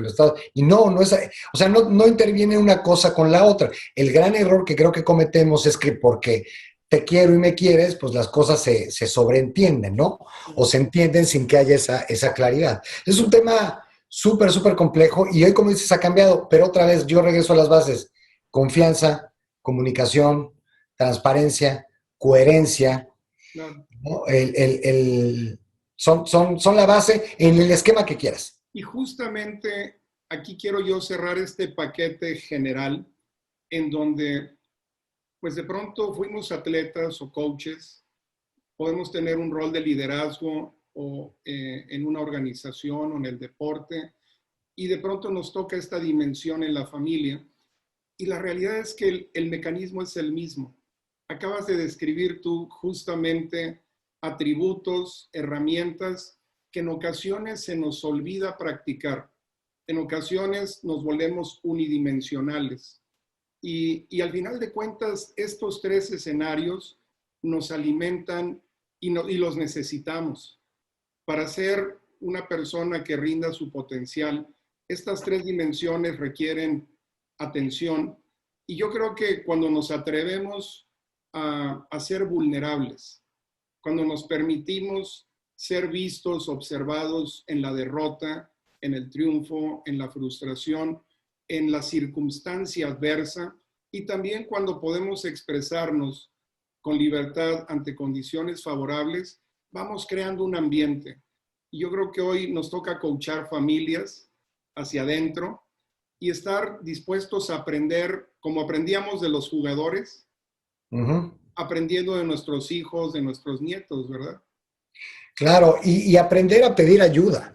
y no es, o sea, no interviene una cosa con la otra. El gran error que creo que cometemos es que porque te quiero y me quieres, pues las cosas se sobreentienden, ¿no? O se entienden sin que haya esa claridad. Es un tema súper, súper complejo y hoy, como dices, ha cambiado, pero otra vez yo regreso a las bases. Confianza, comunicación, transparencia, coherencia, Claro. ¿no? Son la base en el esquema que quieras. Y justamente aquí quiero yo cerrar este paquete general en donde, pues de pronto fuimos atletas o coaches, podemos tener un rol de liderazgo o en una organización o en el deporte, y de pronto nos toca esta dimensión en la familia. Y la realidad es que el mecanismo es el mismo. Acabas de describir tú justamente atributos, herramientas que en ocasiones se nos olvida practicar. en ocasiones nos volvemos unidimensionales. Y al final de cuentas, estos tres escenarios nos alimentan y los necesitamos. Para ser una persona que rinda su potencial, estas tres dimensiones requieren atención. Y yo creo que cuando nos atrevemos a ser vulnerables, cuando nos permitimos ser vistos, observados en la derrota, en el triunfo, en la frustración, en la circunstancia adversa, y también cuando podemos expresarnos con libertad ante condiciones favorables, vamos creando un ambiente. Y yo creo que hoy nos toca coachar familias hacia adentro y estar dispuestos a aprender como aprendíamos de los jugadores, aprendiendo de nuestros hijos, de nuestros nietos, ¿verdad? Claro, y aprender a pedir ayuda.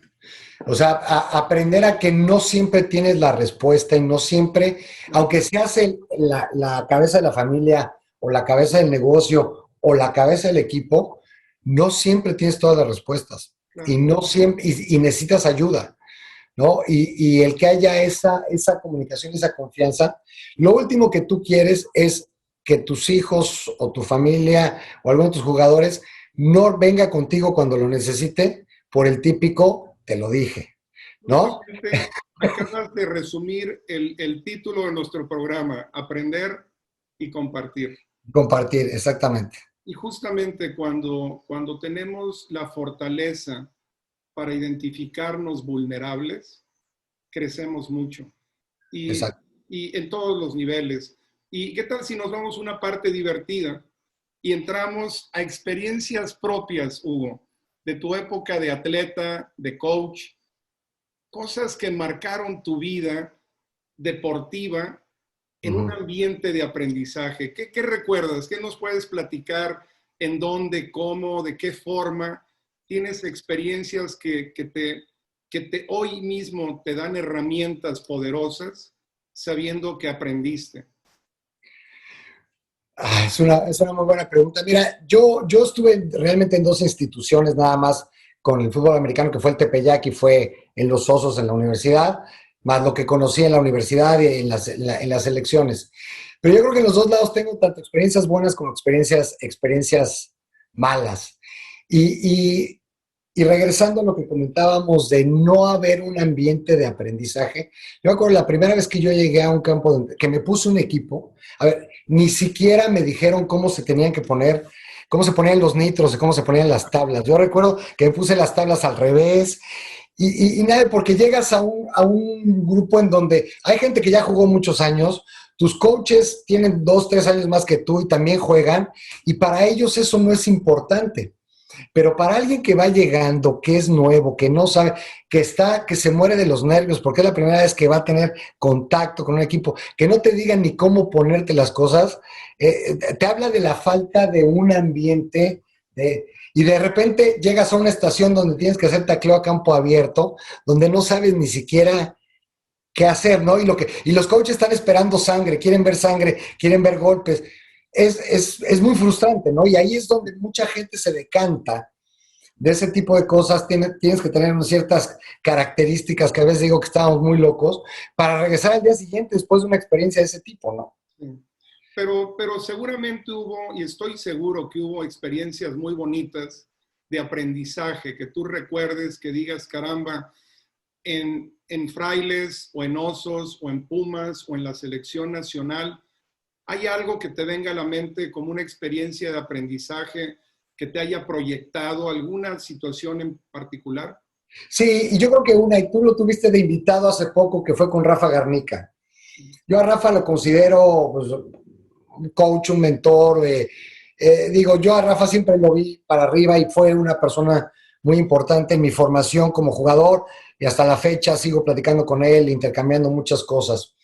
O sea, aprender a que no siempre tienes la respuesta y no siempre, aunque seas la cabeza de la familia o la cabeza del negocio o la cabeza del equipo, no siempre tienes todas las respuestas. Claro. Y no siempre, y necesitas ayuda, ¿no? Y el que haya esa comunicación, esa confianza. Lo último que tú quieres es que tus hijos o tu familia o alguno de tus jugadores no venga contigo cuando lo necesite por el típico te lo dije, ¿no? Acabas de resumir el título de nuestro programa, Aprender y Compartir. Compartir, exactamente. Y justamente cuando tenemos la fortaleza para identificarnos vulnerables, crecemos mucho. Y en todos los niveles. ¿Y qué tal si nos vamos a una parte divertida y entramos a experiencias propias, Hugo, de tu época de atleta, de coach, cosas que marcaron tu vida deportiva en un ambiente de aprendizaje? ¿Qué recuerdas? ¿Qué nos puedes platicar? ¿En dónde? ¿Cómo? ¿De qué forma? ¿Tienes experiencias que hoy mismo te dan herramientas poderosas sabiendo que aprendiste? Es una muy buena pregunta. Mira, yo estuve realmente en dos instituciones nada más con el fútbol americano, que fue el Tepeyac y fue en Los Osos en la universidad, más lo que conocí en la universidad y en las elecciones. Pero yo creo que en los dos lados tengo tanto experiencias buenas como experiencias malas. Y regresando a lo que comentábamos de no haber un ambiente de aprendizaje, yo me acuerdo la primera vez que yo llegué a un campo que me puso un equipo, a ver, ni siquiera me dijeron cómo se tenían que poner, cómo se ponían los nitros y cómo se ponían las tablas. Yo recuerdo que me puse las tablas al revés y nada, porque llegas a un grupo en donde hay gente que ya jugó muchos años, tus coaches tienen 2, 3 años más que tú y también juegan, y para ellos eso no es importante. Pero para alguien que va llegando, que es nuevo, que no sabe, que se muere de los nervios, porque es la primera vez que va a tener contacto con un equipo, que no te digan ni cómo ponerte las cosas, te habla de la falta de un ambiente, y de repente llegas a una estación donde tienes que hacer tacleo a campo abierto, donde no sabes ni siquiera qué hacer, ¿no? Y los coaches están esperando sangre, quieren ver golpes. Es muy frustrante, ¿no? Y ahí es donde mucha gente se decanta de ese tipo de cosas. Tienes que tener unas ciertas características que a veces digo que estábamos muy locos para regresar al día siguiente después de una experiencia de ese tipo, ¿no? Sí. Pero seguramente hubo, y estoy seguro que hubo experiencias muy bonitas de aprendizaje, que tú recuerdes, que digas, caramba, en Frailes o en Osos o en Pumas o en la selección nacional, ¿hay algo que te venga a la mente como una experiencia de aprendizaje que te haya proyectado alguna situación en particular? Sí, y yo creo que y tú lo tuviste de invitado hace poco, que fue con Rafa Garnica. Yo a Rafa lo considero pues, un coach, un mentor. Yo a Rafa siempre lo vi para arriba y fue una persona muy importante en mi formación como jugador, y hasta la fecha sigo platicando con él, intercambiando muchas cosas.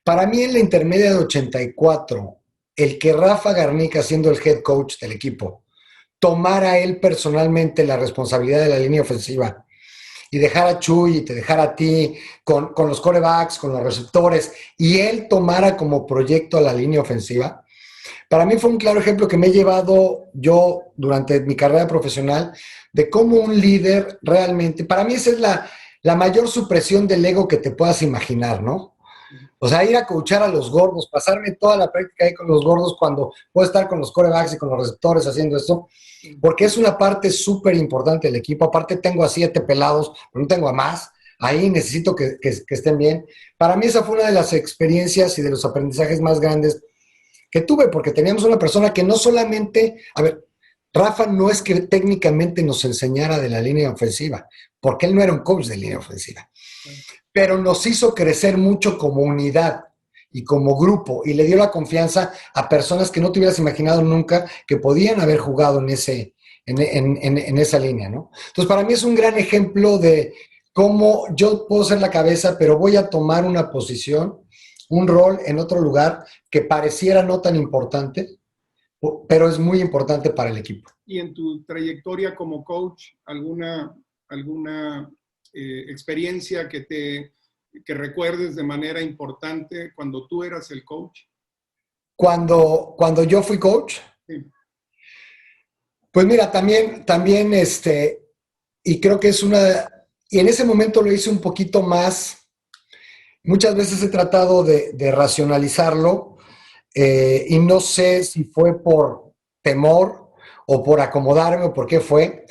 Para mí en la intermedia de 84, el que Rafa Garnica, siendo el head coach del equipo, tomara él personalmente la responsabilidad de la línea ofensiva y dejar a Chuy y te dejara a ti con los quarterbacks, con los receptores, y él tomara como proyecto a la línea ofensiva, para mí fue un claro ejemplo que me he llevado yo durante mi carrera profesional de cómo un líder realmente, para mí esa es la mayor supresión del ego que te puedas imaginar, ¿no? O sea, ir a coachar a los gordos, pasarme toda la práctica ahí con los gordos cuando puedo estar con los quarterbacks y con los receptores haciendo esto, porque es una parte súper importante del equipo. Aparte tengo a 7 pelados, pero no tengo a más. Ahí necesito que estén bien. Para mí esa fue una de las experiencias y de los aprendizajes más grandes que tuve, porque teníamos una persona que no solamente, a ver, Rafa no es que técnicamente nos enseñara de la línea ofensiva, porque él no era un coach de línea ofensiva, pero nos hizo crecer mucho como unidad y como grupo, y le dio la confianza a personas que no te hubieras imaginado nunca que podían haber jugado en esa línea, ¿no? Entonces, para mí es un gran ejemplo de cómo yo puedo ser la cabeza, pero voy a tomar una posición, un rol en otro lugar que pareciera no tan importante, pero es muy importante para el equipo. Y en tu trayectoria como coach, alguna experiencia que recuerdes de manera importante cuando tú eras el coach? Cuando yo fui coach, Sí. pues mira, también y creo que y en ese momento lo hice un poquito más, muchas veces he tratado de racionalizarlo, y no sé si fue por temor o por acomodarme o por qué fue,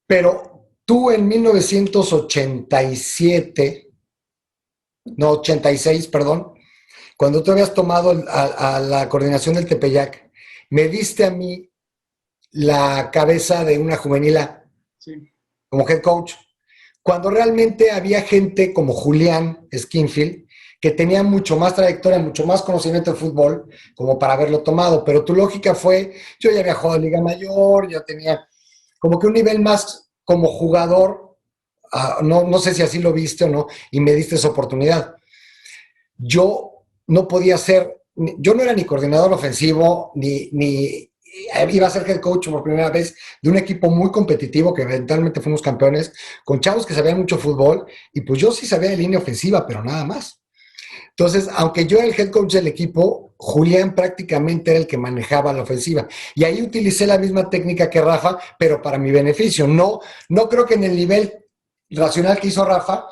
pero tú en 1987, no, 86, perdón, cuando tú habías tomado a la coordinación del Tepeyac, me diste a mí la cabeza de una juvenil A, Sí. como head coach, cuando realmente había gente como Julián Skinfield, que tenía mucho más trayectoria, mucho más conocimiento de fútbol, como para haberlo tomado. Pero tu lógica fue, yo ya había jugado en Liga Mayor, ya tenía como que un nivel más como jugador, no sé si así lo viste o no, y me diste esa oportunidad. Yo no podía ser, yo no era ni coordinador ofensivo, ni iba a ser head coach por primera vez de un equipo muy competitivo que eventualmente fuimos campeones, con chavos que sabían mucho fútbol, y pues yo sí sabía de línea ofensiva, pero nada más. Entonces, aunque yo era el head coach del equipo, Julián prácticamente era el que manejaba la ofensiva. Y ahí utilicé la misma técnica que Rafa, pero para mi beneficio. No creo que en el nivel racional que hizo Rafa,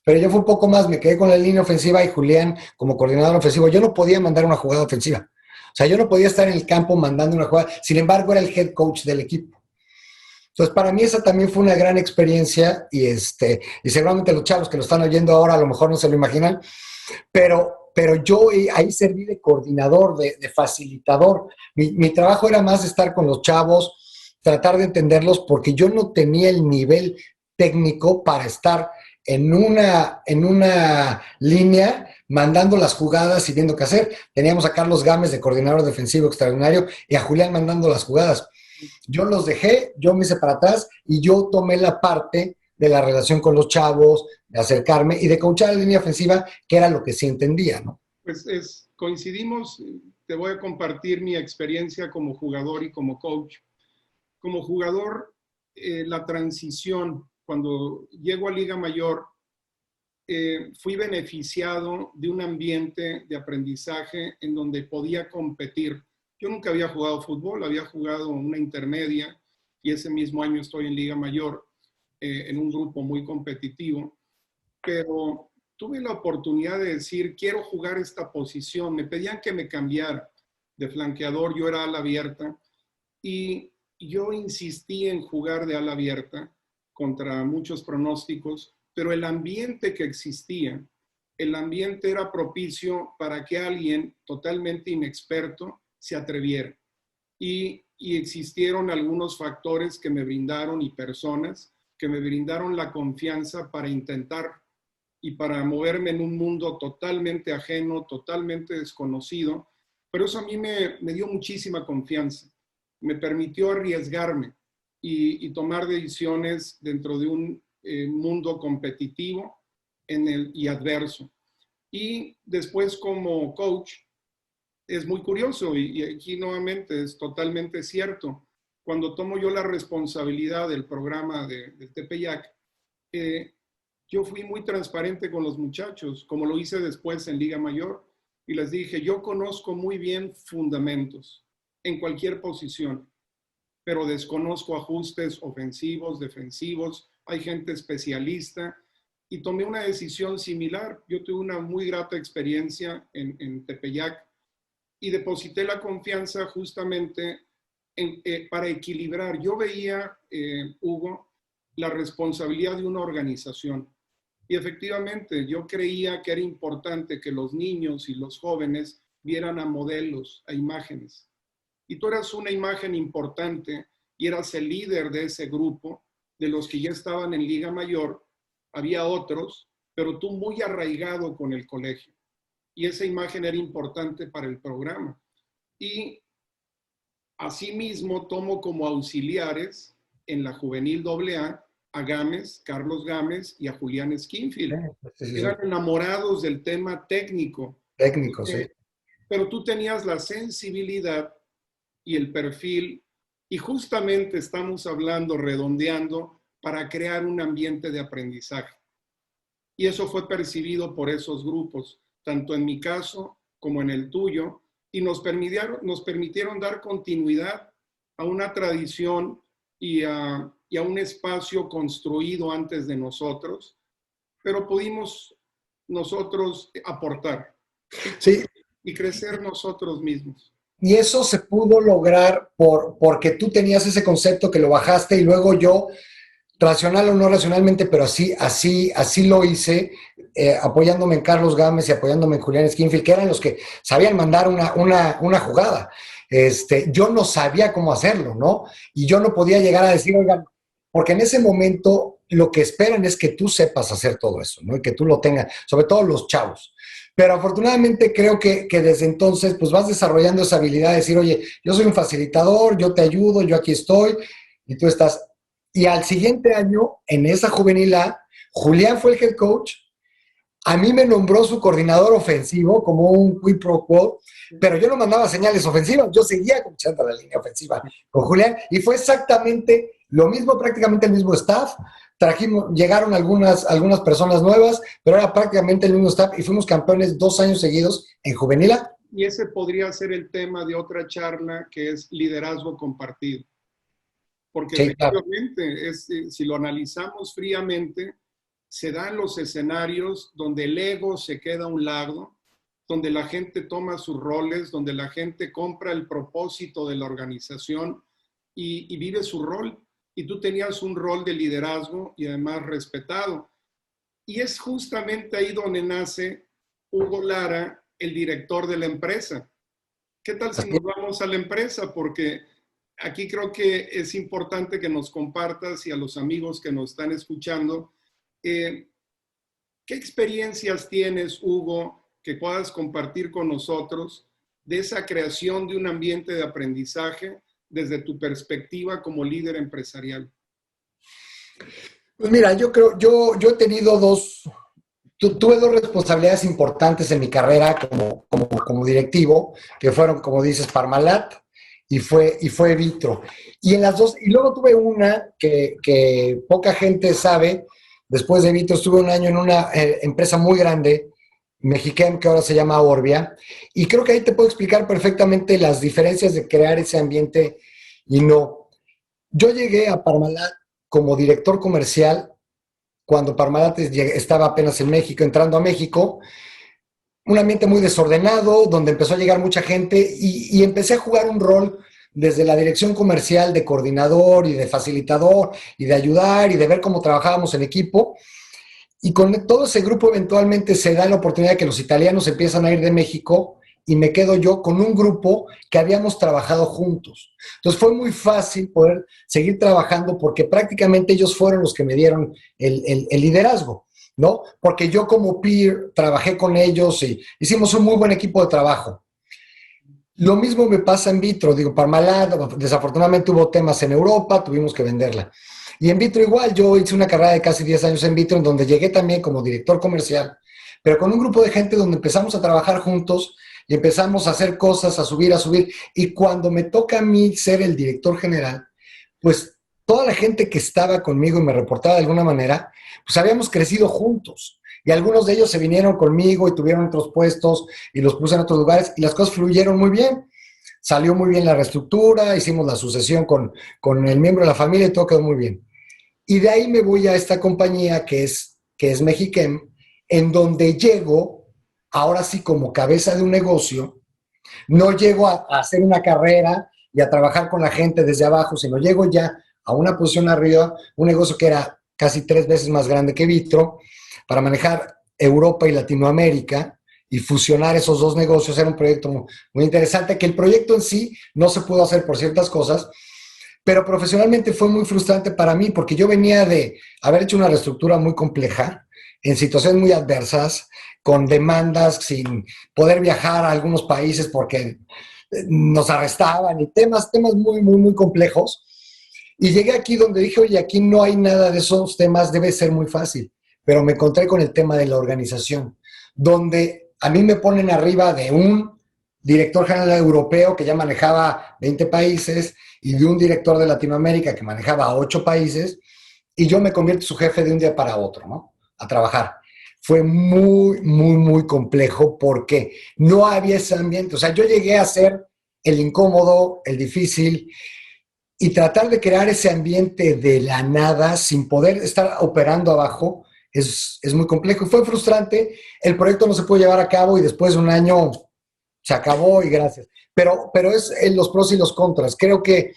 pero yo fui un poco más, me quedé con la línea ofensiva y Julián como coordinador ofensivo. Yo no podía mandar una jugada ofensiva. O sea, yo no podía estar en el campo mandando una jugada. Sin embargo, era el head coach del equipo. Entonces, para mí esa también fue una gran experiencia y seguramente los chavos que lo están oyendo ahora a lo mejor no se lo imaginan, pero yo ahí serví de coordinador, de facilitador. Mi trabajo era más estar con los chavos, tratar de entenderlos, porque yo no tenía el nivel técnico para estar en una línea mandando las jugadas y viendo qué hacer. Teníamos a Carlos Gámez de coordinador defensivo extraordinario y a Julián mandando las jugadas. Yo los dejé, yo me hice para atrás y yo tomé la parte de la relación con los chavos, de acercarme y de coachar la línea ofensiva, que era lo que sí entendía, ¿no? Pues coincidimos, te voy a compartir mi experiencia como jugador y como coach. Como jugador, la transición, cuando llego a Liga Mayor, fui beneficiado de un ambiente de aprendizaje en donde podía competir. Yo nunca había jugado fútbol, había jugado una intermedia y ese mismo año estoy en Liga Mayor, en un grupo muy competitivo, pero tuve la oportunidad de decir, quiero jugar esta posición. Me pedían que me cambiara de flanqueador, yo era ala abierta y yo insistí en jugar de ala abierta contra muchos pronósticos, pero el ambiente que existía, el ambiente era propicio para que alguien totalmente inexperto se atreviera. Y existieron algunos factores que me brindaron y personas que me brindaron la confianza para intentar y para moverme en un mundo totalmente ajeno, totalmente desconocido, pero eso a mí me dio muchísima confianza, me permitió arriesgarme y tomar decisiones dentro de un mundo competitivo y adverso. Y después como coach, es muy curioso y aquí nuevamente es totalmente cierto. Cuando tomo yo la responsabilidad del programa del Tepeyac, yo fui muy transparente con los muchachos, como lo hice después en Liga Mayor, y les dije, yo conozco muy bien fundamentos en cualquier posición, pero desconozco ajustes ofensivos, defensivos, hay gente especialista y tomé una decisión similar. Yo tuve una muy grata experiencia en Tepeyac y deposité la confianza justamente para equilibrar. Yo veía, Hugo, la responsabilidad de una organización. Y efectivamente, yo creía que era importante que los niños y los jóvenes vieran a modelos, a imágenes. Y tú eras una imagen importante y eras el líder de ese grupo, de los que ya estaban en Liga Mayor. Había otros, pero tú muy arraigado con el colegio. Y esa imagen era importante para el programa. Y asimismo tomo como auxiliares en la Juvenil AA a Gámez, Carlos Gámez y a Julián Skinfield. Sí. Eran enamorados del tema técnico. Técnico, sí. Pero tú tenías la sensibilidad y el perfil, y justamente estamos hablando, redondeando, para crear un ambiente de aprendizaje. Y eso fue percibido por esos grupos, tanto en mi caso como en el tuyo, y nos permitieron dar continuidad a una tradición y a un espacio construido antes de nosotros, pero pudimos nosotros aportar Sí. y crecer nosotros mismos. Y eso se pudo lograr porque tú tenías ese concepto que lo bajaste y luego yo, racional o no racionalmente, pero así lo hice, apoyándome en Carlos Gámez y apoyándome en Julián Skinfield, que eran los que sabían mandar una jugada. Yo no sabía cómo hacerlo, ¿no? Y yo no podía llegar a decir, oigan, porque en ese momento lo que esperan es que tú sepas hacer todo eso, ¿no? Y que tú lo tengas, sobre todo los chavos. Pero afortunadamente creo que desde entonces pues vas desarrollando esa habilidad de decir, oye, yo soy un facilitador, yo te ayudo, yo aquí estoy, y tú estás. Y al siguiente año, en esa juvenil A, Julián fue el head coach, a mí me nombró su coordinador ofensivo como un quid pro quo, pero yo no mandaba señales ofensivas, yo seguía coachando la línea ofensiva con Julián, y fue exactamente lo mismo, prácticamente el mismo staff. Llegaron algunas personas nuevas, pero era prácticamente el mismo staff y fuimos campeones 2 años seguidos en Juvenil A. Y ese podría ser el tema de otra charla, que es liderazgo compartido. Porque sí, efectivamente, claro, si lo analizamos fríamente, se dan los escenarios donde el ego se queda a un lado, donde la gente toma sus roles, donde la gente compra el propósito de la organización y vive su rol. Y tú tenías un rol de liderazgo y además respetado. Y es justamente ahí donde nace Hugo Lara, el director de la empresa. ¿Qué tal si nos vamos a la empresa? Porque aquí creo que es importante que nos compartas, y a los amigos que nos están escuchando, ¿qué experiencias tienes, Hugo, que puedas compartir con nosotros de esa creación de un ambiente de aprendizaje desde tu perspectiva como líder empresarial? Pues mira, yo he tenido tuve 2 responsabilidades importantes en mi carrera como directivo, que fueron, como dices, Parmalat y fue Vitro. Y en las dos, y luego tuve una que poca gente sabe. Después de Vitro estuve un año en una empresa muy grande, Mexichem, que ahora se llama Orbia, y creo que ahí te puedo explicar perfectamente las diferencias de crear ese ambiente y no. Yo llegué a Parmalat como director comercial cuando Parmalat estaba apenas en México, entrando a México, un ambiente muy desordenado, donde empezó a llegar mucha gente y empecé a jugar un rol desde la dirección comercial de coordinador y de facilitador y de ayudar y de ver cómo trabajábamos en equipo. Y con todo ese grupo eventualmente se da la oportunidad de que los italianos empiezan a ir de México y me quedo yo con un grupo que habíamos trabajado juntos. Entonces fue muy fácil poder seguir trabajando porque prácticamente ellos fueron los que me dieron el liderazgo, ¿no? Porque yo como peer trabajé con ellos y hicimos un muy buen equipo de trabajo. Lo mismo me pasa en Vitro, digo, Parmalat, desafortunadamente hubo temas en Europa, tuvimos que venderla. Y en Vitro igual, yo hice una carrera de casi 10 años en Vitro, en donde llegué también como director comercial, pero con un grupo de gente donde empezamos a trabajar juntos y empezamos a hacer cosas, a subir. Y cuando me toca a mí ser el director general, pues toda la gente que estaba conmigo y me reportaba de alguna manera, pues habíamos crecido juntos. Y algunos de ellos se vinieron conmigo y tuvieron otros puestos y los puse en otros lugares y las cosas fluyeron muy bien. Salió muy bien la reestructura, hicimos la sucesión con el miembro de la familia y todo quedó muy bien. Y de ahí me voy a esta compañía que es que es Mexiquem, en donde llego, ahora sí como cabeza de un negocio, no llego a hacer una carrera y a trabajar con la gente desde abajo, sino llego ya a una posición arriba, un negocio que era casi 3 veces más grande que Vitro, para manejar Europa y Latinoamérica y fusionar esos dos negocios. Era un proyecto muy, muy interesante, que el proyecto en sí no se pudo hacer por ciertas cosas, pero profesionalmente fue muy frustrante para mí porque yo venía de haber hecho una reestructura muy compleja, en situaciones muy adversas, con demandas, sin poder viajar a algunos países porque nos arrestaban y temas muy, muy, muy complejos. Y llegué aquí donde dije, oye, aquí no hay nada de esos temas, debe ser muy fácil. Pero me encontré con el tema de la organización, donde a mí me ponen arriba de un director general europeo que ya manejaba 20 países y de un director de Latinoamérica que manejaba 8 países, y yo me convierto en su jefe de un día para otro, ¿no? A trabajar. Fue muy, muy, muy complejo porque no había ese ambiente. O sea, yo llegué a ser el incómodo, el difícil, y tratar de crear ese ambiente de la nada sin poder estar operando abajo es muy complejo. Fue frustrante, el proyecto no se pudo llevar a cabo y después de un año se acabó y gracias. Pero es los pros y los contras. Creo que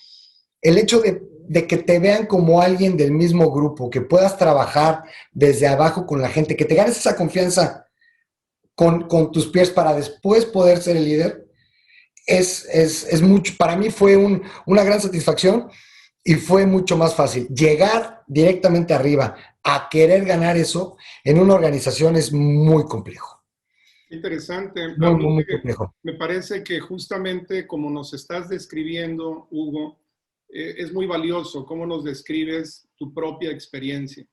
el hecho de que te vean como alguien del mismo grupo, que puedas trabajar desde abajo con la gente, que te ganes esa confianza con tus pies para después poder ser el líder, es mucho. Para mí fue una gran satisfacción y fue mucho más fácil. Llegar directamente arriba a querer ganar eso en una organización es muy complejo. Interesante. A Muy, mí muy, muy complejo. me parece que justamente como nos estás describiendo, Hugo, es muy valioso cómo nos describes tu propia experiencia.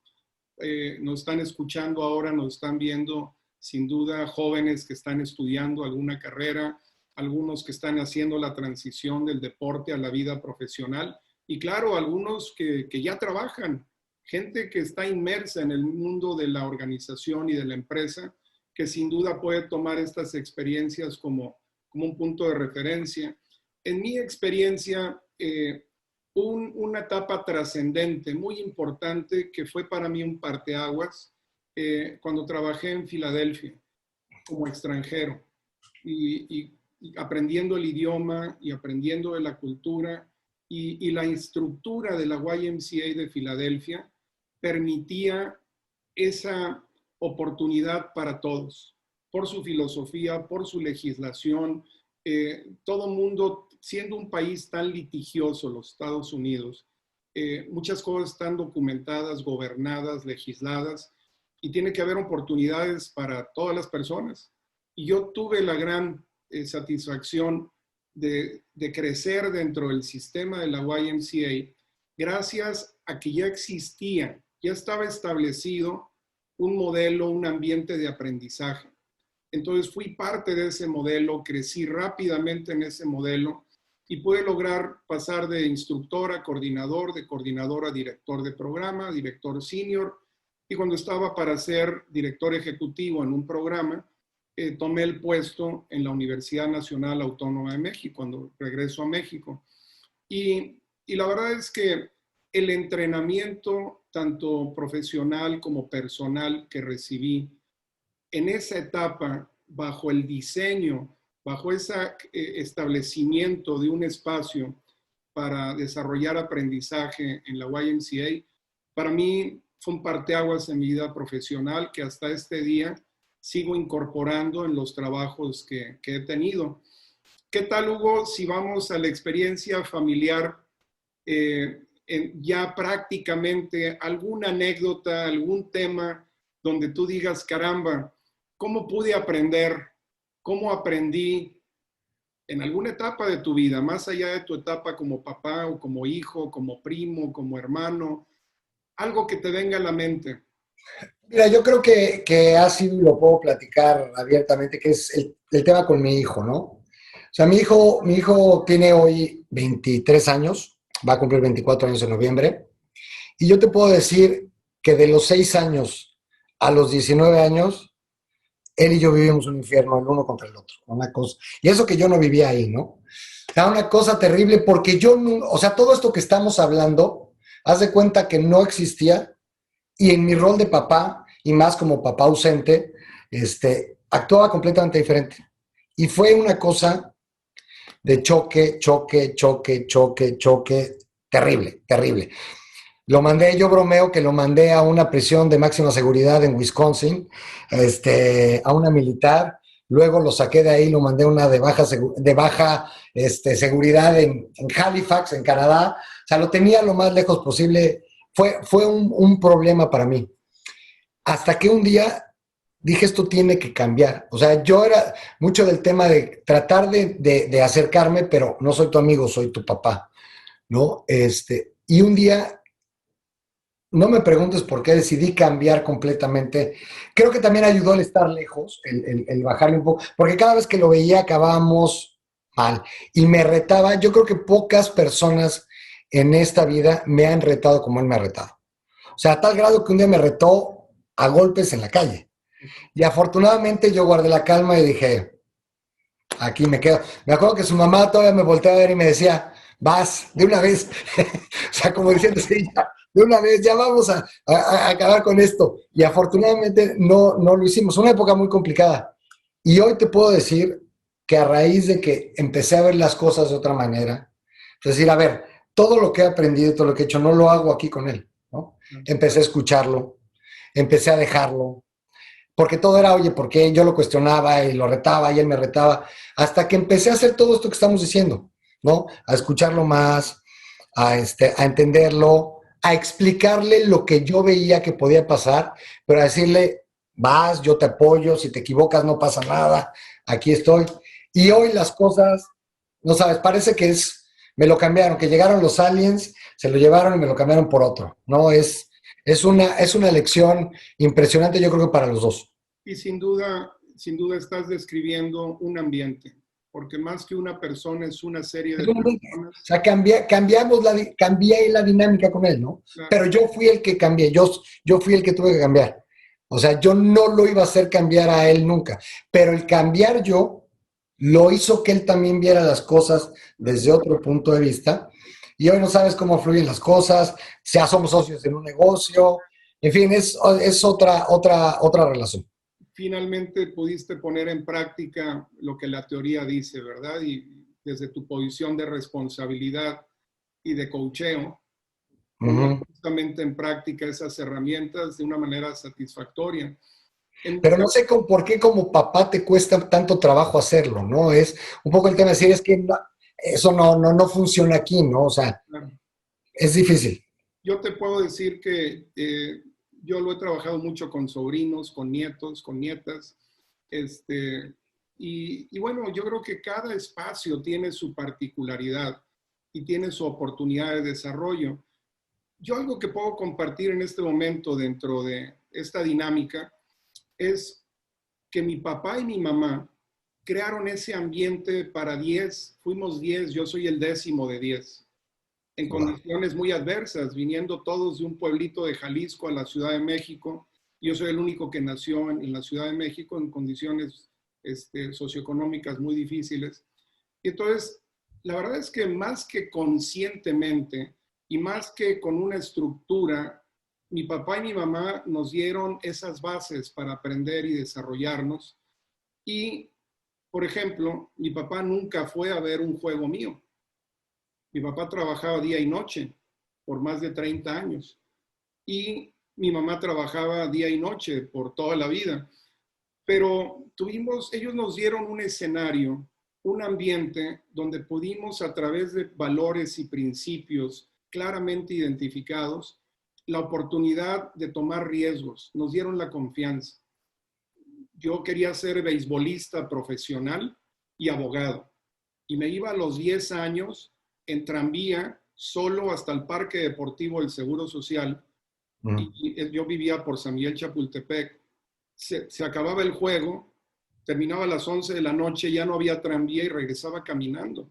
Nos están escuchando ahora, nos están viendo sin duda jóvenes que están estudiando alguna carrera, algunos que están haciendo la transición del deporte a la vida profesional y claro, algunos que ya trabajan, gente que está inmersa en el mundo de la organización y de la empresa, que sin duda puede tomar estas experiencias como un punto de referencia. En mi experiencia, una etapa trascendente, muy importante, que fue para mí un parteaguas, cuando trabajé en Filadelfia como extranjero y aprendiendo el idioma y aprendiendo de la cultura y la estructura de la YMCA de Filadelfia permitía esa oportunidad para todos, por su filosofía, por su legislación, todo mundo, siendo un país tan litigioso, los Estados Unidos, muchas cosas están documentadas, gobernadas, legisladas, y tiene que haber oportunidades para todas las personas. Y yo tuve la gran satisfacción de crecer dentro del sistema de la YMCA gracias a que ya existía, ya estaba establecido un modelo, un ambiente de aprendizaje. Entonces fui parte de ese modelo, crecí rápidamente en ese modelo y pude lograr pasar de instructor a coordinador, de coordinador a director de programa, director senior. Y cuando estaba para ser director ejecutivo en un programa, tomé el puesto en la Universidad Nacional Autónoma de México, cuando regreso a México. Y la verdad es que el entrenamiento, tanto profesional como personal que recibí en esa etapa, bajo el diseño, bajo ese establecimiento de un espacio para desarrollar aprendizaje en la YMCA, para mí fue un parteaguas en mi vida profesional que hasta este día sigo incorporando en los trabajos que he tenido. ¿Qué tal, Hugo, si vamos a la experiencia familiar? Ya prácticamente alguna anécdota, algún tema donde tú digas, caramba, ¿cómo pude aprender? ¿Cómo aprendí en alguna etapa de tu vida, más allá de tu etapa como papá o como hijo, como primo, como hermano? Algo que te venga a la mente. Mira, yo creo que ha sido, y lo puedo platicar abiertamente, que es el tema con mi hijo, ¿no? O sea, mi hijo tiene hoy 23 años, va a cumplir 24 años en noviembre, y yo te puedo decir que de los 6 años a los 19 años, él y yo vivimos un infierno el uno contra el otro, una cosa. Y eso que yo no vivía ahí, ¿no? Era una cosa terrible porque yo, no, o sea, todo esto que estamos hablando, haz de cuenta que no existía y en mi rol de papá y más como papá ausente, actuaba completamente diferente. Y fue una cosa de choque, choque, choque, choque, choque, terrible, terrible. Lo mandé, yo bromeo que lo mandé a una prisión de máxima seguridad en Wisconsin, a una militar. Luego lo saqué de ahí, lo mandé a una de baja seguridad en Halifax, en Canadá. O sea, lo tenía lo más lejos posible. Fue un problema para mí. Hasta que un día dije, esto tiene que cambiar. O sea, yo era mucho del tema de tratar de acercarme, pero no soy tu amigo, soy tu papá, ¿no? Y un día, no me preguntes por qué decidí cambiar completamente. Creo que también ayudó el estar lejos, el bajarle un poco, porque cada vez que lo veía acabábamos mal. Y me retaba, yo creo que pocas personas en esta vida me han retado como él me ha retado. O sea, a tal grado que un día me retó a golpes en la calle. Y afortunadamente yo guardé la calma y dije, aquí me quedo. Me acuerdo que su mamá todavía me volteaba a ver y me decía, vas, de una vez. O sea, como diciendo, sí, ya, de una vez, ya vamos a acabar con esto. Y afortunadamente no lo hicimos. Una época muy complicada. Y hoy te puedo decir que a raíz de que empecé a ver las cosas de otra manera, es decir, a ver, todo lo que he aprendido y todo lo que he hecho, no lo hago aquí con él, ¿no? Empecé a escucharlo, empecé a dejarlo, porque todo era, oye, porque yo lo cuestionaba y lo retaba y él me retaba, hasta que empecé a hacer todo esto que estamos diciendo, ¿no? A escucharlo más, a entenderlo, a explicarle lo que yo veía que podía pasar, pero a decirle, vas, yo te apoyo, si te equivocas no pasa nada, aquí estoy. Y hoy las cosas, no sabes, parece que me lo cambiaron, que llegaron los aliens, se lo llevaron y me lo cambiaron por otro, ¿no? Es una lección impresionante, yo creo que para los dos. Y sin duda estás describiendo un ambiente, porque más que una persona es una serie de O personas. sea, cambié la dinámica con él, ¿no? Claro, Pero yo fui el que cambié, yo fui el que tuve que cambiar. O sea, yo no lo iba a hacer cambiar a él nunca, pero el cambiar yo lo hizo que él también viera las cosas desde otro punto de vista. Y hoy no sabes cómo fluyen las cosas, ya somos socios en un negocio, en fin, es otra relación. finalmente pudiste poner en práctica lo que la teoría dice, ¿verdad? Y desde tu posición de responsabilidad y de coacheo, poner Ujú. justamente en práctica esas herramientas de una manera satisfactoria. En mi Pero no caso, sé por qué como papá te cuesta tanto trabajo hacerlo, ¿no? Es un poco el tema de decir, es que eso no funciona aquí, ¿no? O sea, claro, es difícil. yo te puedo decir que yo lo he trabajado mucho con sobrinos, con nietos, con nietas, este, y bueno, yo creo que cada espacio tiene su particularidad y tiene su oportunidad de desarrollo. Yo algo que puedo compartir en este momento dentro de esta dinámica es que mi papá y mi mamá crearon ese ambiente para 10, fuimos 10, yo soy el 10º de 10, en Wow. condiciones muy adversas, viniendo todos de un pueblito de Jalisco a la Ciudad de México. Yo soy el único que nació en la Ciudad de México en condiciones socioeconómicas muy difíciles. Y entonces, la verdad es que más que conscientemente y más que con una estructura, mi papá y mi mamá nos dieron esas bases para aprender y desarrollarnos. Y, por ejemplo, mi papá nunca fue a ver un juego mío. Mi papá trabajaba día y noche por más de 30 años y mi mamá trabajaba día y noche por toda la vida. Pero ellos nos dieron un escenario, un ambiente donde pudimos a través de valores y principios claramente identificados, la oportunidad de tomar riesgos, nos dieron la confianza. Yo quería ser beisbolista profesional y abogado y me iba a los 10 años en tranvía solo hasta el Parque Deportivo del Seguro Social Mm. y yo vivía por San Miguel Chapultepec. Se acababa el juego, terminaba a las 11 de la noche, ya no había tranvía y regresaba caminando.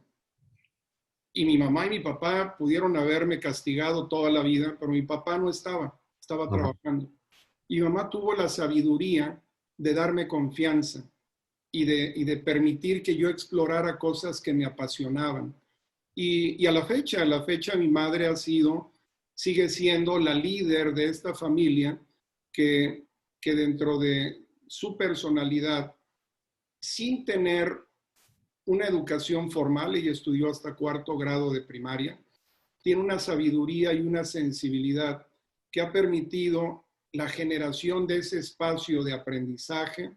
Y mi mamá y mi papá pudieron haberme castigado toda la vida, pero mi papá no estaba Mm. trabajando. Y mi mamá tuvo la sabiduría de darme confianza y de permitir que yo explorara cosas que me apasionaban. Y a la fecha mi madre sigue siendo la líder de esta familia que que dentro de su personalidad, sin tener una educación formal, ella estudió hasta 4º grado de primaria, tiene una sabiduría y una sensibilidad que ha permitido la generación de ese espacio de aprendizaje,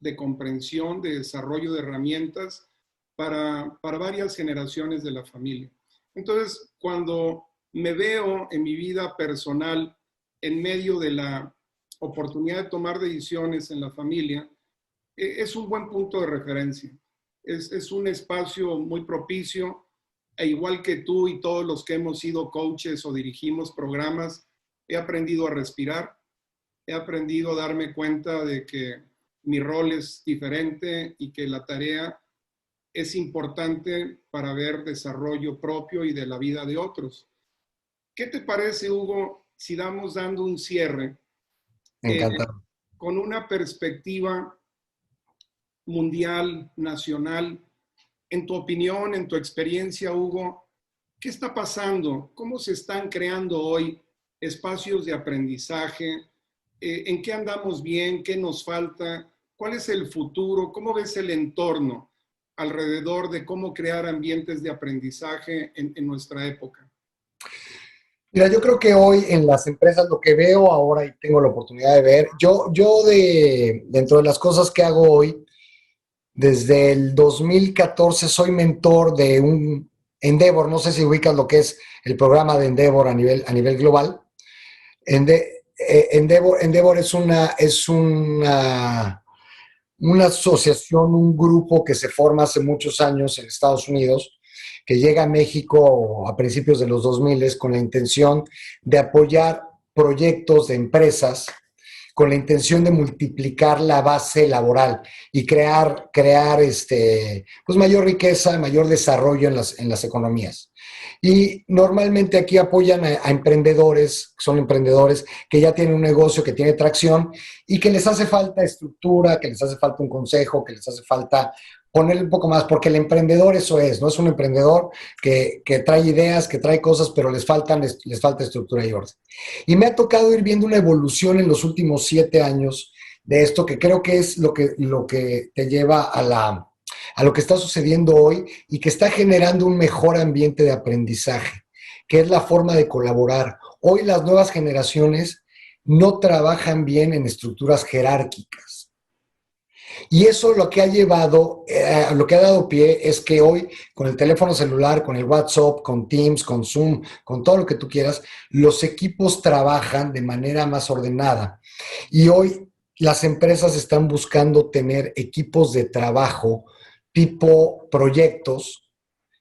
de comprensión, de desarrollo de herramientas para varias generaciones de la familia. Entonces, cuando me veo en mi vida personal en medio de la oportunidad de tomar decisiones en la familia, es un buen punto de referencia. Es un espacio muy propicio, e igual que tú y todos los que hemos sido coaches o dirigimos programas, he aprendido a respirar, he aprendido a darme cuenta de que mi rol es diferente y que la tarea es importante para ver desarrollo propio y de la vida de otros. ¿Qué te parece, Hugo, si dando un cierre Me encanta. con una perspectiva mundial, nacional? En tu opinión, en tu experiencia, Hugo, ¿qué está pasando? ¿Cómo se están creando hoy espacios de aprendizaje? ¿En qué andamos bien? ¿Qué nos falta? ¿Cuál es el futuro? ¿Cómo ves el entorno alrededor de cómo crear ambientes de aprendizaje en nuestra época? Mira, yo creo que hoy en las empresas lo que veo ahora y tengo la oportunidad de ver, dentro de las cosas que hago hoy, desde el 2014 soy mentor de un Endeavor, no sé si ubicas lo que es el programa de Endeavor a nivel global. Endeavor es una asociación, un grupo que se forma hace muchos años en Estados Unidos, que llega a México a principios de los 2000 con la intención de apoyar proyectos de empresas con la intención de multiplicar la base laboral y crear pues mayor riqueza, mayor desarrollo en las economías. Y normalmente aquí apoyan a emprendedores, que son emprendedores que ya tienen un negocio, que tiene tracción y que les hace falta estructura, que les hace falta un consejo, que les hace falta ponerle un poco más, porque el emprendedor eso es, no es un emprendedor que trae ideas, que trae cosas, pero les falta estructura y orden. Y me ha tocado ir viendo una evolución en los últimos 7 años de esto, que creo que es lo que te lleva a lo que está sucediendo hoy y que está generando un mejor ambiente de aprendizaje, que es la forma de colaborar. Hoy las nuevas generaciones no trabajan bien en estructuras jerárquicas. Y eso lo que ha llevado, lo que ha dado pie es que hoy con el teléfono celular, con el WhatsApp, con Teams, con Zoom, con todo lo que tú quieras, los equipos trabajan de manera más ordenada. Y hoy las empresas están buscando tener equipos de trabajo tipo proyectos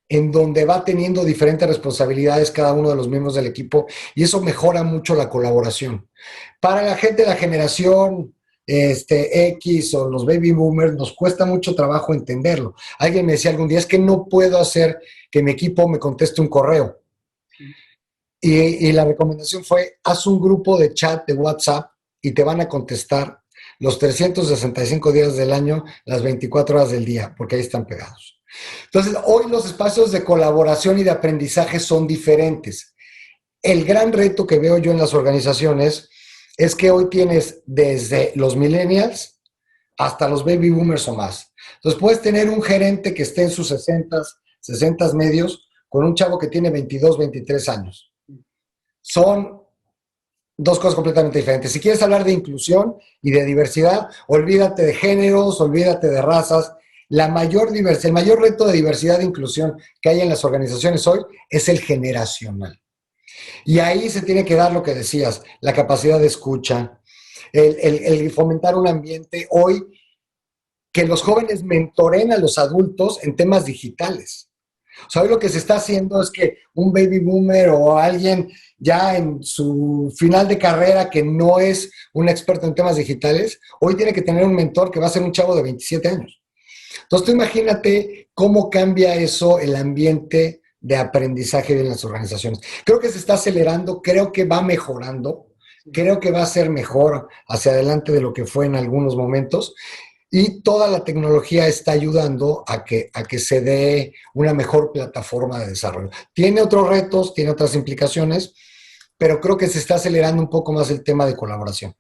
en donde va teniendo diferentes responsabilidades cada uno de los miembros del equipo y eso mejora mucho la colaboración. Para la gente de la generación X o los baby boomers nos cuesta mucho trabajo entenderlo. Alguien me decía algún día, es que no puedo hacer que mi equipo me conteste un correo. Y la recomendación fue, haz un grupo de chat de WhatsApp y te van a contestar los 365 días del año, las 24 horas del día, porque ahí están pegados. Entonces, hoy los espacios de colaboración y de aprendizaje son diferentes. El gran reto que veo yo en las organizaciones es que hoy tienes desde los millennials hasta los baby boomers o más. Entonces, puedes tener un gerente que esté en sus 60 medios con un chavo que tiene 22, 23 años. Son dos cosas completamente diferentes. Si quieres hablar de inclusión y de diversidad, olvídate de géneros, olvídate de razas. El mayor reto de diversidad e inclusión que hay en las organizaciones hoy es el generacional. Y ahí se tiene que dar lo que decías, la capacidad de escucha, el fomentar un ambiente hoy que los jóvenes mentoren a los adultos en temas digitales. O sea, hoy lo que se está haciendo es que un baby boomer o alguien ya en su final de carrera que no es un experto en temas digitales, hoy tiene que tener un mentor que va a ser un chavo de 27 años. Entonces, tú imagínate cómo cambia eso el ambiente de aprendizaje en las organizaciones. Creo que se está acelerando, creo que va mejorando, creo que va a ser mejor hacia adelante de lo que fue en algunos momentos. Y toda la tecnología está ayudando a que se dé una mejor plataforma de desarrollo. Tiene otros retos, tiene otras implicaciones, pero creo que se está acelerando un poco más el tema de colaboración.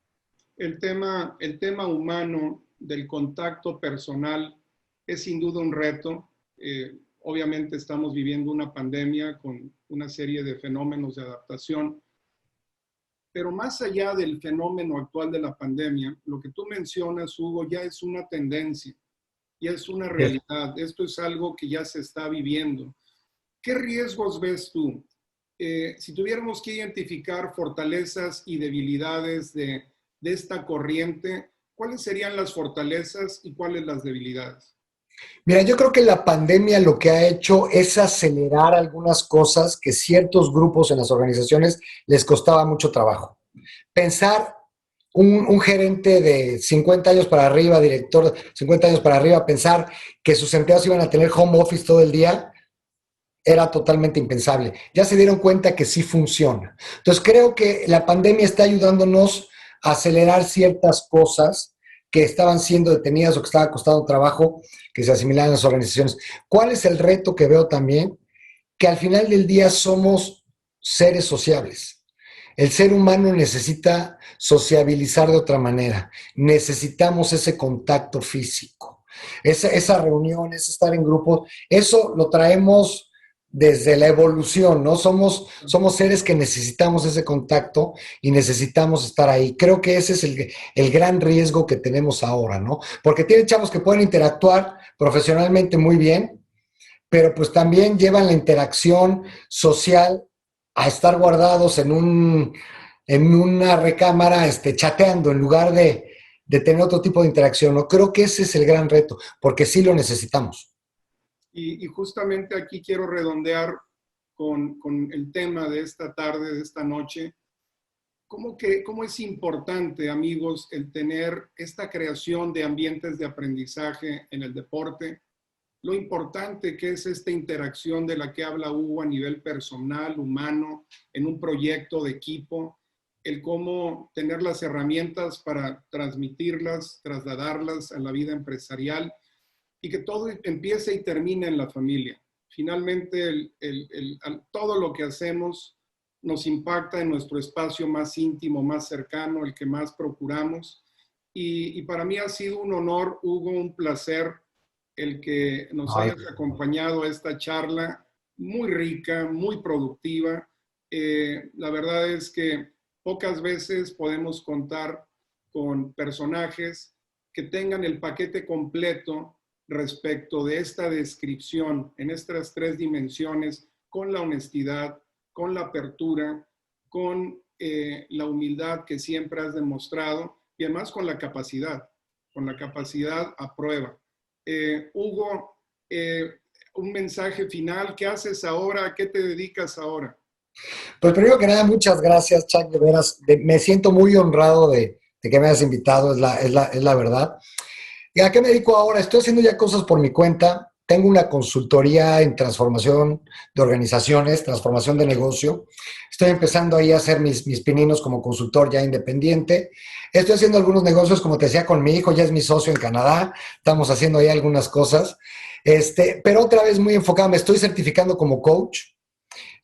el tema humano del contacto personal es sin duda un reto. Obviamente estamos viviendo una pandemia con una serie de fenómenos de adaptación, pero más allá del fenómeno actual de la pandemia, lo que tú mencionas, Hugo, ya es una tendencia, ya es una realidad. Esto es algo que ya se está viviendo. ¿Qué riesgos ves tú? Si tuviéramos que identificar fortalezas y debilidades de esta corriente, ¿cuáles serían las fortalezas y cuáles las debilidades? Mira, yo creo que la pandemia lo que ha hecho es acelerar algunas cosas que ciertos grupos en las organizaciones les costaba mucho trabajo. Pensar un gerente de 50 años para arriba, director de 50 años para arriba, pensar que sus empleados iban a tener home office todo el día, era totalmente impensable. Ya se dieron cuenta que sí funciona. Entonces creo que la pandemia está ayudándonos a acelerar ciertas cosas que estaban siendo detenidas o que estaba costando trabajo que se asimilaran a las organizaciones. ¿Cuál es el reto que veo también? Que al final del día somos seres sociables. El ser humano necesita sociabilizar de otra manera. Necesitamos ese contacto físico, esa reunión, ese estar en grupo. Eso lo traemos desde la evolución, ¿no? Somos seres que necesitamos ese contacto y necesitamos estar ahí. Creo que ese es el gran riesgo que tenemos ahora, ¿no? Porque tienen chavos que pueden interactuar profesionalmente muy bien, pero pues también llevan la interacción social a estar guardados en una recámara chateando en lugar de tener otro tipo de interacción. ¿No? Creo que ese es el gran reto, porque sí lo necesitamos. Y justamente aquí quiero redondear con el tema de esta tarde, de esta noche. ¿Cómo es importante, amigos, el tener esta creación de ambientes de aprendizaje en el deporte? Lo importante que es esta interacción de la que habla Hugo a nivel personal, humano, en un proyecto de equipo, el cómo tener las herramientas para transmitirlas, trasladarlas a la vida empresarial y que todo empiece y termine en la familia. Finalmente, todo lo que hacemos nos impacta en nuestro espacio más íntimo, más cercano, el que más procuramos. Y para mí ha sido un honor, Hugo, un placer el que nos Ay, hayas acompañado a esta charla muy rica, muy productiva. La verdad es que pocas veces podemos contar con personajes que tengan el paquete completo respecto de esta descripción en estas tres dimensiones, con la honestidad, con la apertura, con la humildad que siempre has demostrado y además con la capacidad a prueba. Hugo, un mensaje final, ¿qué haces ahora? ¿A qué te dedicas ahora? pues primero que nada, muchas gracias, Chuck, de veras. Me siento muy honrado de que me hayas invitado, es la verdad. ¿Y a qué me dedico ahora? Estoy haciendo ya cosas por mi cuenta. Tengo una consultoría en transformación de organizaciones, transformación de negocio. Estoy empezando ahí a hacer mis pininos como consultor ya independiente. Estoy haciendo algunos negocios, como te decía, con mi hijo, ya es mi socio en Canadá. Estamos haciendo ahí algunas cosas. Pero otra vez muy enfocado, me estoy certificando como coach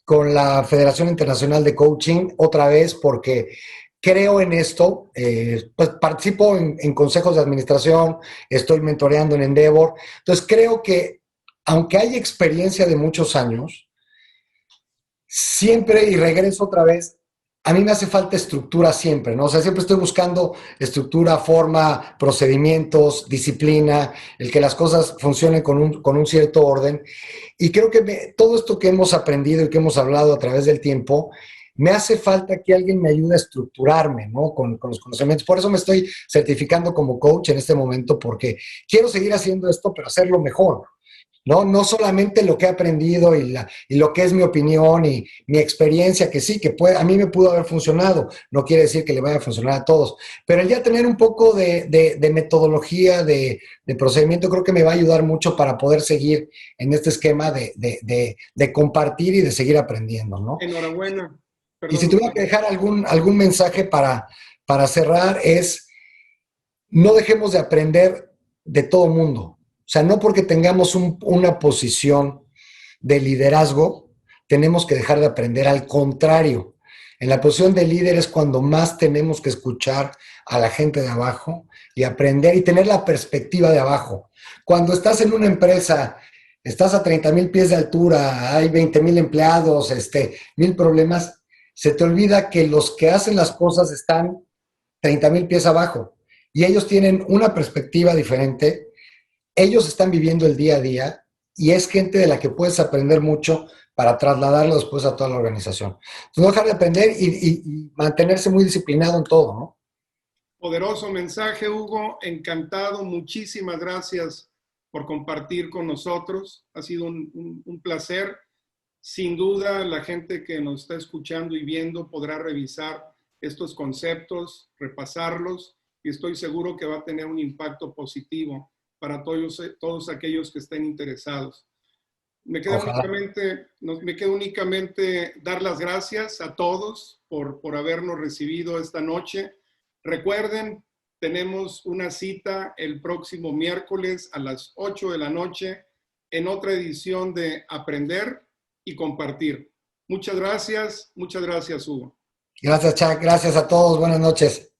con la Federación Internacional de Coaching, otra vez porque creo en esto, pues participo en consejos de administración, estoy mentoreando en Endeavor, entonces creo que aunque hay experiencia de muchos años, siempre, y regreso otra vez, a mí me hace falta estructura siempre, ¿no? O sea, siempre estoy buscando estructura, forma, procedimientos, disciplina, el que las cosas funcionen con un cierto orden. Y creo que todo esto que hemos aprendido y que hemos hablado a través del tiempo, me hace falta que alguien me ayude a estructurarme, ¿no? Con los conocimientos. Por eso me estoy certificando como coach en este momento, porque quiero seguir haciendo esto, pero hacerlo mejor. ¿No? No solamente lo que he aprendido y lo que es mi opinión y mi experiencia, que sí, que a mí me pudo haber funcionado, no quiere decir que le vaya a funcionar a todos, pero el ya tener un poco de metodología, de procedimiento, creo que me va a ayudar mucho para poder seguir en este esquema de compartir y de seguir aprendiendo, ¿no? Enhorabuena. Y si Perdón. tuviera que dejar algún mensaje para cerrar es, no dejemos de aprender de todo mundo. O sea, no porque tengamos una posición de liderazgo, tenemos que dejar de aprender. Al contrario, en la posición de líder es cuando más tenemos que escuchar a la gente de abajo y aprender y tener la perspectiva de abajo. Cuando estás en una empresa, estás a 30,000 pies de altura, hay 20,000 empleados, 1,000 problemas, se te olvida que los que hacen las cosas están 30,000 pies abajo y ellos tienen una perspectiva diferente, ellos están viviendo el día a día y es gente de la que puedes aprender mucho para trasladarlo después a toda la organización. Entonces, no dejar de aprender y mantenerse muy disciplinado en todo, ¿no? Poderoso mensaje, Hugo. Encantado. Muchísimas gracias por compartir con nosotros. Ha sido un placer. Sin duda, la gente que nos está escuchando y viendo podrá revisar estos conceptos, repasarlos, y estoy seguro que va a tener un impacto positivo para todos aquellos que estén interesados. Me queda únicamente dar las gracias a todos por habernos recibido esta noche. Recuerden, tenemos una cita el próximo miércoles a las 8 de la noche en otra edición de Aprender y Compartir. Muchas gracias, Hugo. Gracias, Chuck. Gracias a todos. Buenas noches.